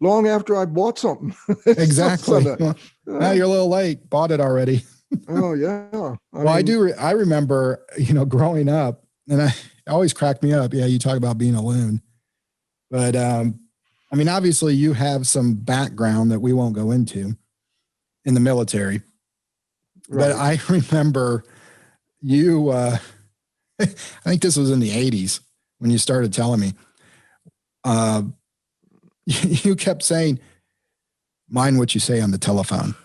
long after I bought something. Exactly. So, Now you're a little late. Bought it already. oh yeah. I do. I remember, growing up, and it always cracked me up. Yeah, you talk about being a loon, but I mean, obviously, you have some background that we won't go into in the military. But I remember you. I think this was in the 80s when you started telling me. You kept saying, "Mind what you say on the telephone,"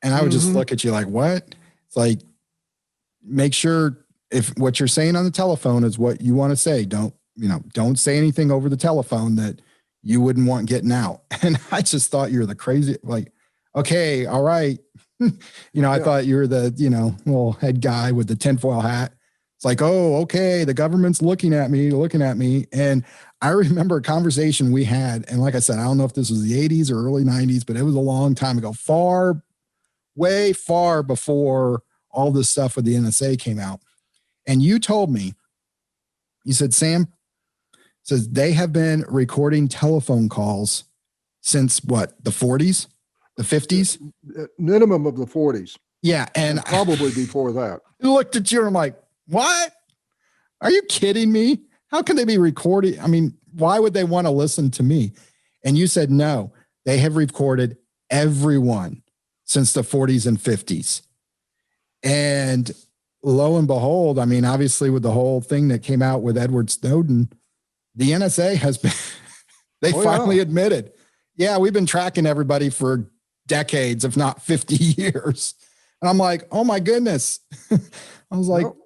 and I would just Mhm. look at you like, "What?" It's like, make sure if what you're saying on the telephone is what you want to say. Don't say anything over the telephone that you wouldn't want getting out. And I just thought you were the crazy, like, okay, all right. I Yeah. thought you were the, little head guy with the tinfoil hat. It's like, oh, okay, the government's looking at me. And I remember a conversation we had. And like I said, I don't know if this was the 80s or early 90s, but it was a long time ago, way far before all this stuff with the NSA came out. And you told me, you said, Sam, says they have been recording telephone calls since what, the 40s, the 50s? Minimum of the 40s, Yeah. And probably before that. I looked at you and I'm like, what? Are you kidding me? How can they be recording? I mean, why would they want to listen to me? And you said, no, they have recorded everyone since the 40s and 50s. And lo and behold, I mean, obviously with the whole thing that came out with Edward Snowden, the NSA has been, they Oh, yeah. finally admitted, yeah, we've been tracking everybody for decades, if not 50 years. And I'm like, oh my goodness. I was like, Well,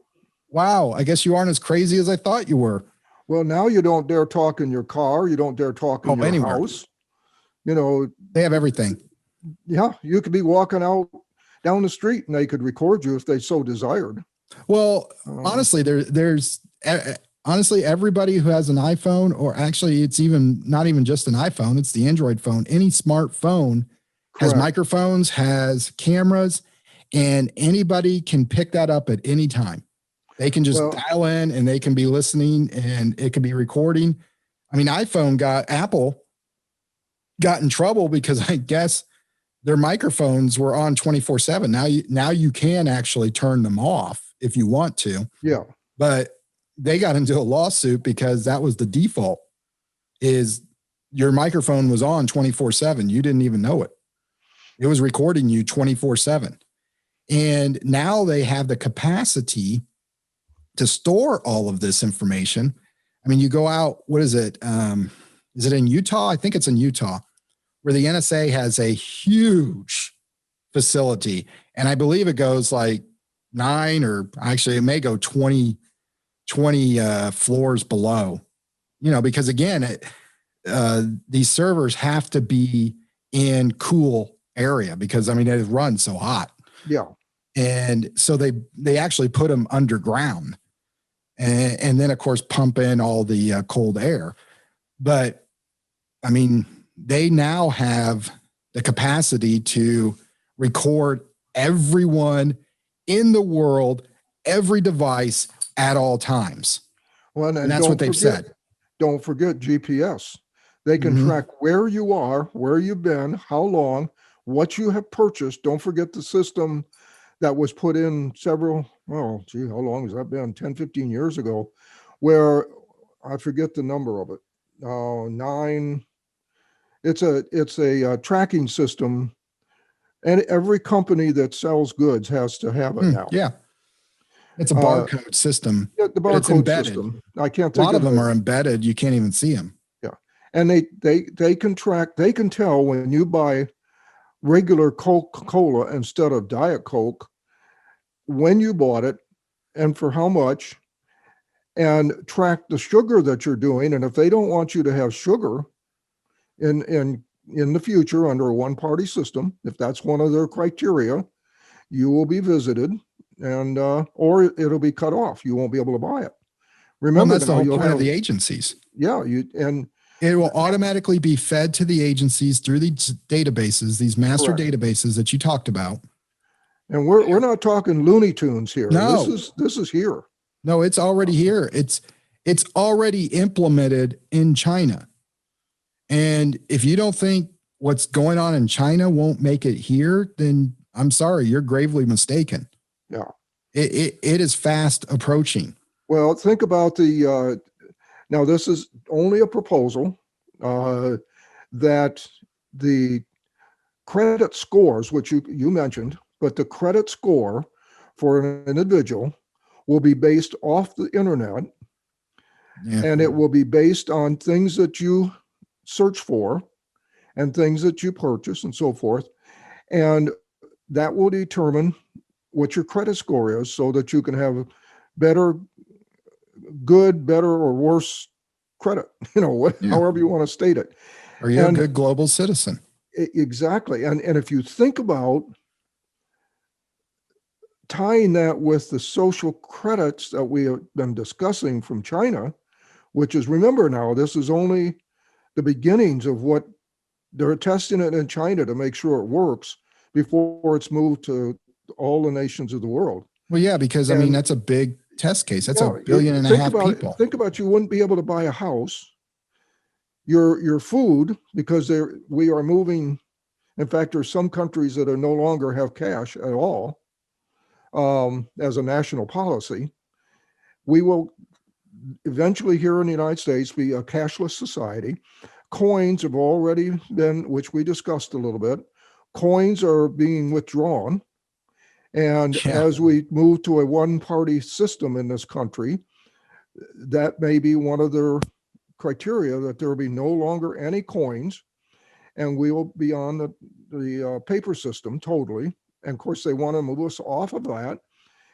wow, I guess you aren't as crazy as I thought you were. well, now you don't dare talk in your car. You don't dare talk in Oh, your anywhere. house. You know, They have everything. yeah, you could be walking out down the street and they could record you if they so desired. Well, Uh, honestly, honestly, everybody who has an iPhone, or actually it's even not even just an iPhone, it's the Android phone, any smartphone has correct. microphones, has cameras, and anybody can pick that up at any time. They can just Well- dial in and they can be listening and it could be recording. I mean, Apple got in trouble because I guess their microphones were on 24/7. Now you can actually turn them off if you want to, Yeah. but they got into a lawsuit because that was the default, is your microphone was on 24/7. You didn't even know it. It was recording you 24/7. And now they have the capacity to store all of this information. I mean, you go out, what is it? Is it in Utah? I think it's in Utah, where the NSA has a huge facility. And I believe it goes like 9, or actually it may go 20 floors below, because again, these servers have to be in cool area because I mean, it runs so hot. Yeah. And so they actually put them underground and then of course pump in all the cold air. But I mean, they now have the capacity to record everyone in the world, every device at all times. Well, And that's what they've said. Don't forget GPS. They can Mhm. track where you are, where you've been, how long, what you have purchased. Don't forget the system that was put in how long has that been? 10, 15 years ago, where I forget the number of it. 9. It's a tracking system, and every company that sells goods has to have it now. Yeah. It's a Uh, barcode system. Yeah, the But it's barcode embedded. system. I can't A think lot of of them it. are embedded. You can't even see them. And they can track. They can tell when you buy regular Coca-Cola instead of Diet Coke, when you bought it and for how much, and track the sugar that you're doing. And if they don't want you to have sugar in the future under a one-party system, if that's one of their criteria, you will be visited, and or it'll be cut off. You won't be able to buy it. Well, Remember, that's the now whole you'll point of have, the agencies. yeah, It will automatically be fed to the agencies through these databases, these master Correct. databases that you talked about. and we're not talking Looney Tunes here. No. This is here. No, it's already here. It's already implemented in China. And if you don't think what's going on in China won't make it here, then I'm sorry, you're gravely mistaken. Yeah. It is fast approaching. Well, think about the now this is only a proposal that the credit scores, which you mentioned, but the credit score for an individual will be based off the internet, Yeah. and it will be based on things that you search for and things that you purchase and so forth. And that will determine what your credit score is so that you can have better, or worse credit, Yeah. however you want to state it. Are you a And- good global citizen? Exactly. And if you think about tying that with the social credits that we have been discussing from China, which is, remember now, this is only the beginnings of what they're testing it in China to make sure it works before it's moved to all the nations of the world. Well, yeah, because I mean, And- that's a big test case. That's Yeah, a billion and a half people. Think about, you wouldn't be able to buy a house, your food, because we are moving. In fact, there's some countries that are no longer have cash at all as a national policy. We will eventually here in the United States be a cashless society. Coins have already been, which we discussed a little bit, coins are being withdrawn. And Yeah. as we move to a one-party system in this country, that may be one of their criteria, that there will be no longer any coins, and we will be on the paper system totally. And of course, they want to move us off of that.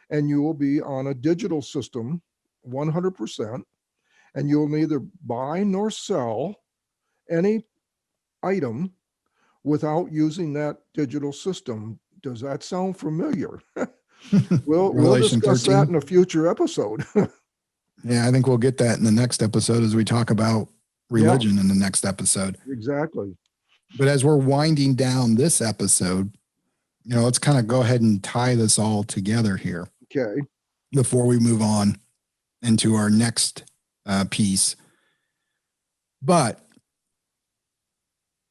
And you will be on a digital system 100%. And you'll neither buy nor sell any item without using that digital system. Does that sound familiar? We'll Revelation discuss 13. that in a future episode. Yeah, I think we'll get that in the next episode as we talk about religion in the next episode. Exactly. But as we're winding down this episode, let's kind of go ahead and tie this all together here Okay. before we move on into our next piece. But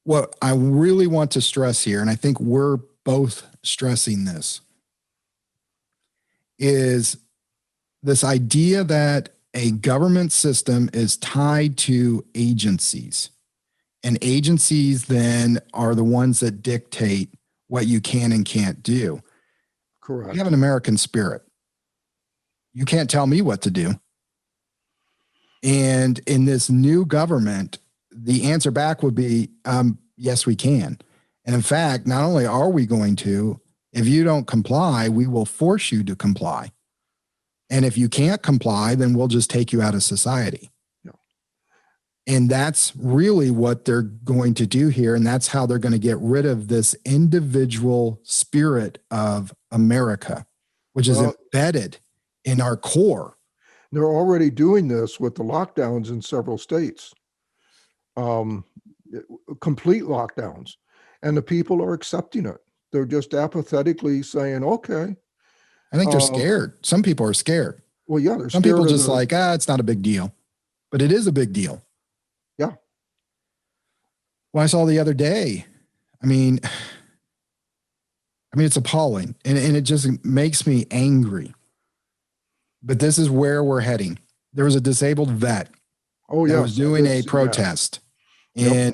what I really want to stress here, and I think we're both stressing this, is this idea that a government system is tied to agencies. And agencies then are the ones that dictate what you can and can't do. Correct. We have an American spirit. You can't tell me what to do. And in this new government, the answer back would be, yes, we can. And in fact, not only are we going to, if you don't comply, we will force you to comply. And if you can't comply, then we'll just take you out of society. Yeah. And that's really what they're going to do here. And that's how they're going to get rid of this individual spirit of America, which is embedded in our core. They're already doing this with the lockdowns in several states, complete lockdowns, and the people are accepting it. They're just apathetically saying, okay. I think they're scared. Some people are scared. Well, yeah, they're Some scared people of just like, it's not a big deal, but it is a big deal. Yeah. Well, I saw the other day, I mean, it's appalling and it just makes me angry. But this is where we're heading. There was a disabled vet that was doing a protest. Yeah.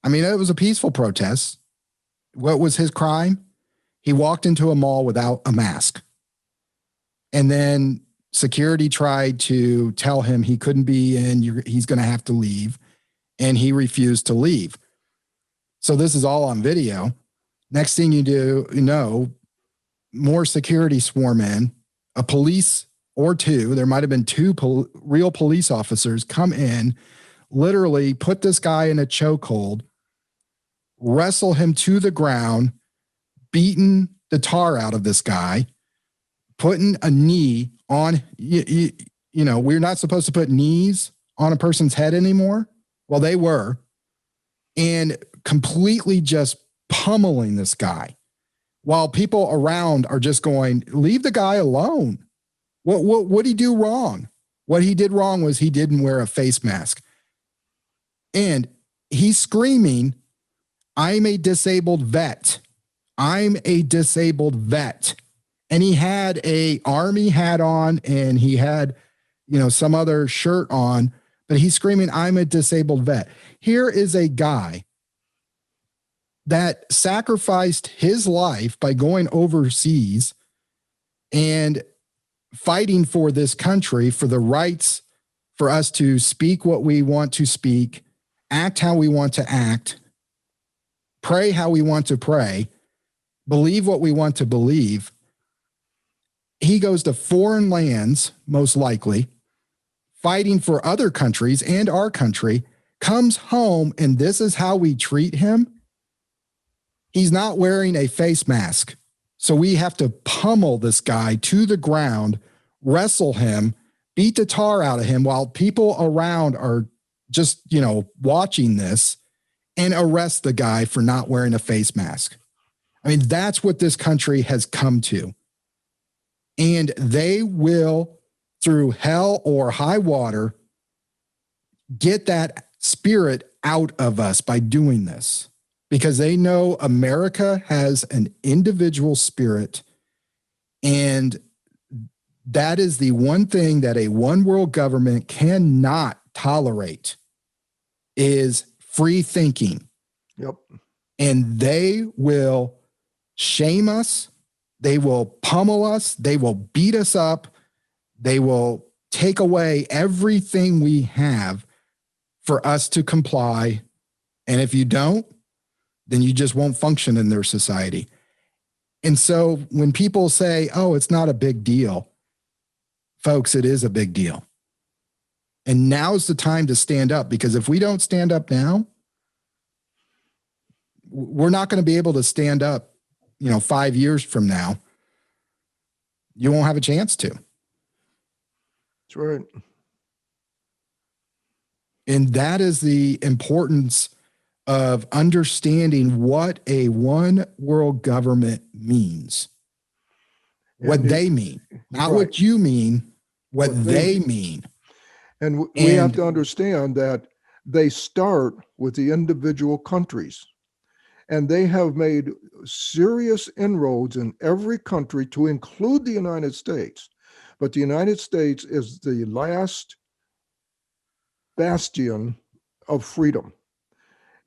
And it was a peaceful protest. What was his crime? He walked into a mall without a mask. And then security tried to tell him he couldn't be in, he's going to have to leave. And he refused to leave. So this is all on video. Next thing you know, more security swarm in, a police or two, there might have been two real police officers come in, literally put this guy in a chokehold, wrestle him to the ground, beaten the tar out of this guy, putting a knee on, we're not supposed to put knees on a person's head anymore. Well, they were, and completely just pummeling this guy while people around are just going, leave the guy alone. What did he do wrong? What he did wrong was he didn't wear a face mask. And he's screaming, I'm a disabled vet. I'm a disabled vet. And he had a army hat on and he had, some other shirt on, but he's screaming, I'm a disabled vet. Here is a guy that sacrificed his life by going overseas and fighting for this country, for the rights for us to speak what we want to speak, act how we want to act, pray how we want to pray, believe what we want to believe. He goes to foreign lands, most likely, fighting for other countries and our country, comes home, and this is how we treat him. He's not wearing a face mask. So we have to pummel this guy to the ground, wrestle him, beat the tar out of him while people around are just, watching this, and arrest the guy for not wearing a face mask. That's what this country has come to. And they will, through hell or high water, get that spirit out of us by doing this. Because they know America has an individual spirit, and that is the one thing that a one world government cannot tolerate is free thinking. Yep. And they will shame us. They will pummel us. They will beat us up. They will take away everything we have for us to comply. And if you don't, then you just won't function in their society. And so when people say, oh, it's not a big deal, folks, it is a big deal. And now's the time to stand up, because if we don't stand up now, we're not going to be able to stand up, 5 years from now. You won't have a chance to. That's right. And that is the importance of understanding what a one world government means. What they mean, not what you mean, what they mean. And we have to understand that they start with the individual countries. And they have made serious inroads in every country to include the United States. But the United States is the last bastion of freedom.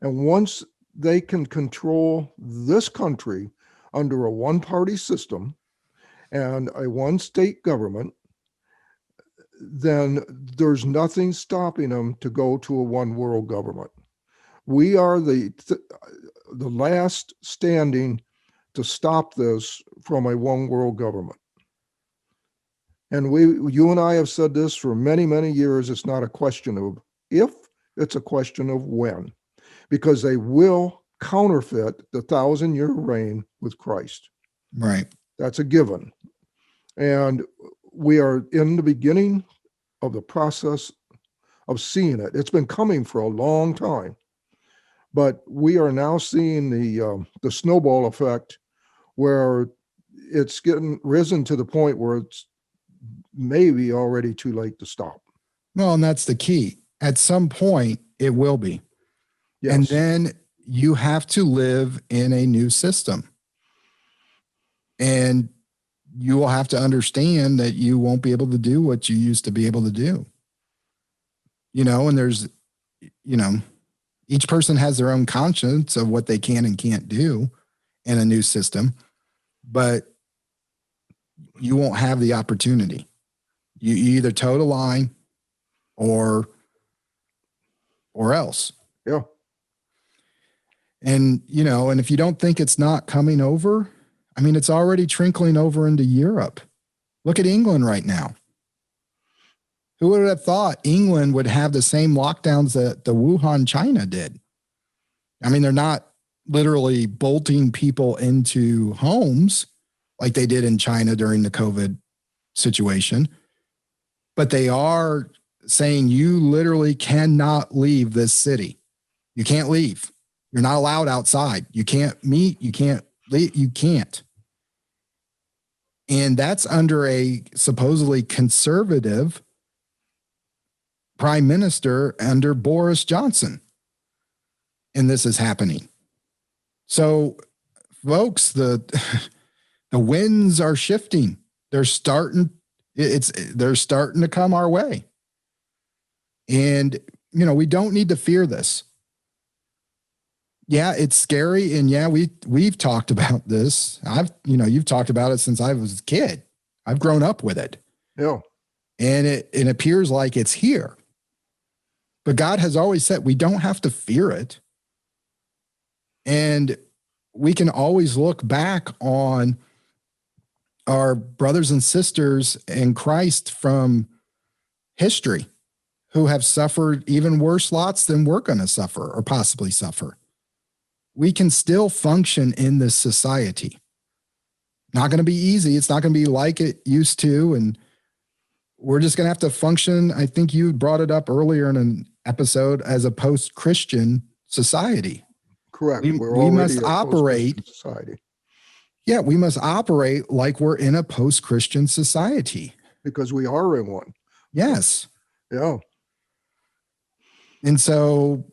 And once they can control this country under a one-party system and a one-state government, then there's nothing stopping them to go to a one-world government. We are the last standing to stop this from a one-world government. And you and I have said this for many, many years. It's not a question of if, it's a question of when, because they will counterfeit the 1,000-year reign with Christ. Right. That's a given. And we are in the beginning of the process of seeing it. It's been coming for a long time, but we are now seeing the snowball effect, where it's getting risen to the point where it's maybe already too late to stop. Well, and that's the key. At some point, it will be. Yes. And then you have to live in a new system. And you will have to understand that you won't be able to do what you used to be able to do. And there's, each person has their own conscience of what they can and can't do in a new system, but you won't have the opportunity. You either toe the line or else. Yeah. And, and if you don't think it's not coming over, it's already trickling over into Europe. Look at England right now. Who would have thought England would have the same lockdowns that the Wuhan, China did? They're not literally bolting people into homes like they did in China during the COVID situation, but they are saying you literally cannot leave this city. You can't leave. You're not allowed outside. You can't meet. You can't leave. You can't. And that's under a supposedly conservative prime minister under Boris Johnson. And this is happening. So, folks, the winds are shifting. They're starting to come our way. And, we don't need to fear this. Yeah, it's scary. And yeah, we've talked about this. You've talked about it since I was a kid. I've grown up with it. Yeah. And it appears like it's here. But God has always said we don't have to fear it. And we can always look back on our brothers and sisters in Christ from history who have suffered even worse lots than we're going to suffer or possibly suffer. We can still function in this society. Not going to be easy. It's not going to be like it used to. And we're just going to have to function. I think you brought it up earlier in an episode as a post-Christian society. Correct. We must operate. Society. Yeah, we must operate like we're in a post-Christian society. Because we are in one. Yes. Yeah. And so,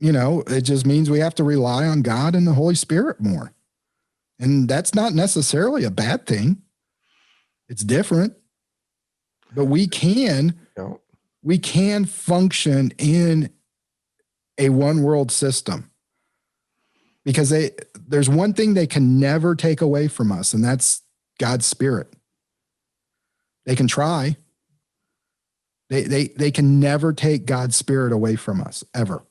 it just means we have to rely on God and the Holy Spirit more. And that's not necessarily a bad thing. It's different. But we can function in a one world system. Because there's one thing they can never take away from us, and that's God's Spirit. They can try. They can never take God's Spirit away from us, ever.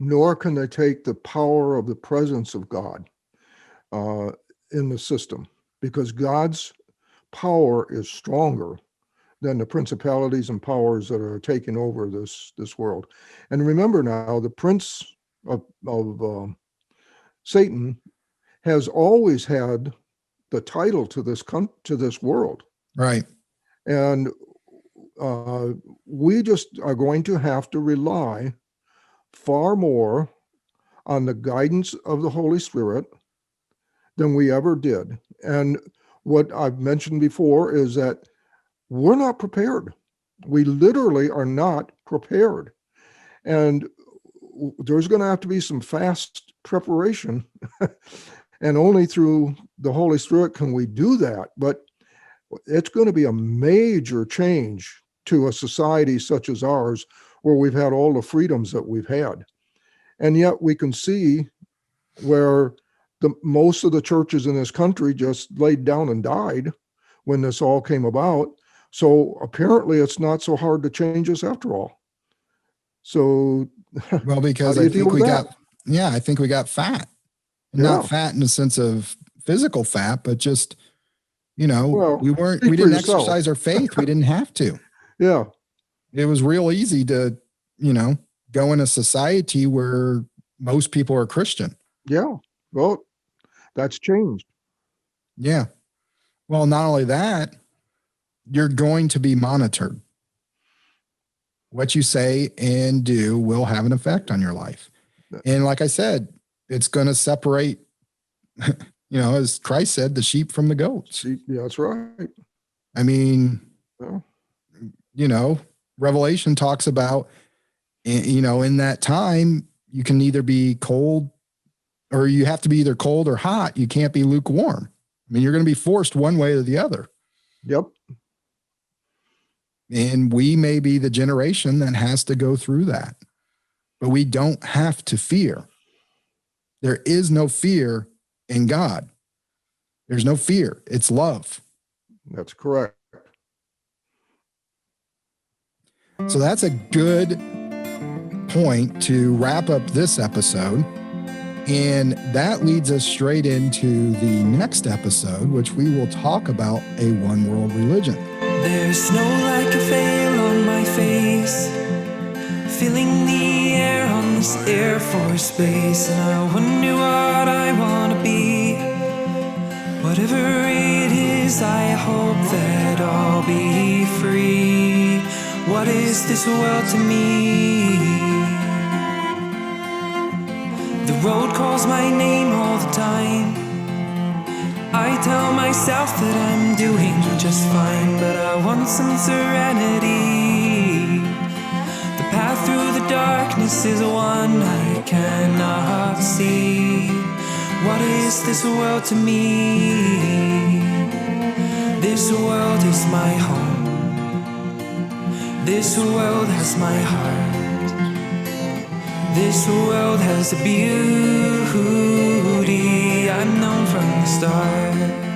Nor can they take the power of the presence of God. in the system, because God's power is stronger than the principalities and powers that are taking over this world. And remember now, the prince of Satan has always had the title to this world, Right. and we just are going to have to rely far more on the guidance of the Holy Spirit than we ever did. And what I've mentioned before is that we're not prepared. We literally are not prepared. And there's going to have to be some fast preparation. And only through the Holy Spirit can we do that. But it's going to be a major change to a society such as ours, where we've had all the freedoms that we've had. And yet we can see where most of the churches in this country just laid down and died when this all came about. So apparently it's not so hard to change us after all. So Well, because how do I you deal think with we that? I think we got fat. Yeah. Not fat in the sense of physical fat, but just, Well, we speak for didn't yourself. exercise our faith. We didn't have to. Yeah. It was real easy to, go in a society where most people are Christian. Yeah. Well, that's changed. Yeah. Well, not only that, you're going to be monitored. What you say and do will have an effect on your life. And like I said, it's going to separate, as Christ said, the sheep from the goats. See, yeah, that's right. I mean, Yeah. Revelation talks about, in that time, you can either be cold, or you have to be either cold or hot. You can't be lukewarm. I mean, you're going to be forced one way or the other. Yep. And we may be the generation that has to go through that, but we don't have to fear. There is no fear in God. There's no fear. It's love. That's correct. So that's a good point to wrap up this episode. And that leads us straight into the next episode, which we will talk about a one world religion. There's snow like a veil on my face, filling the air on this Air Force base, and I wonder what I want to be. Whatever it is, I hope that I'll be free. What is this world to me? The road calls my name all the time. I tell myself that I'm doing just fine, but I want some serenity. The path through the darkness is one I cannot see. What is this world to me? This world is my home. This world has my heart. This world has a beauty I've known from the start.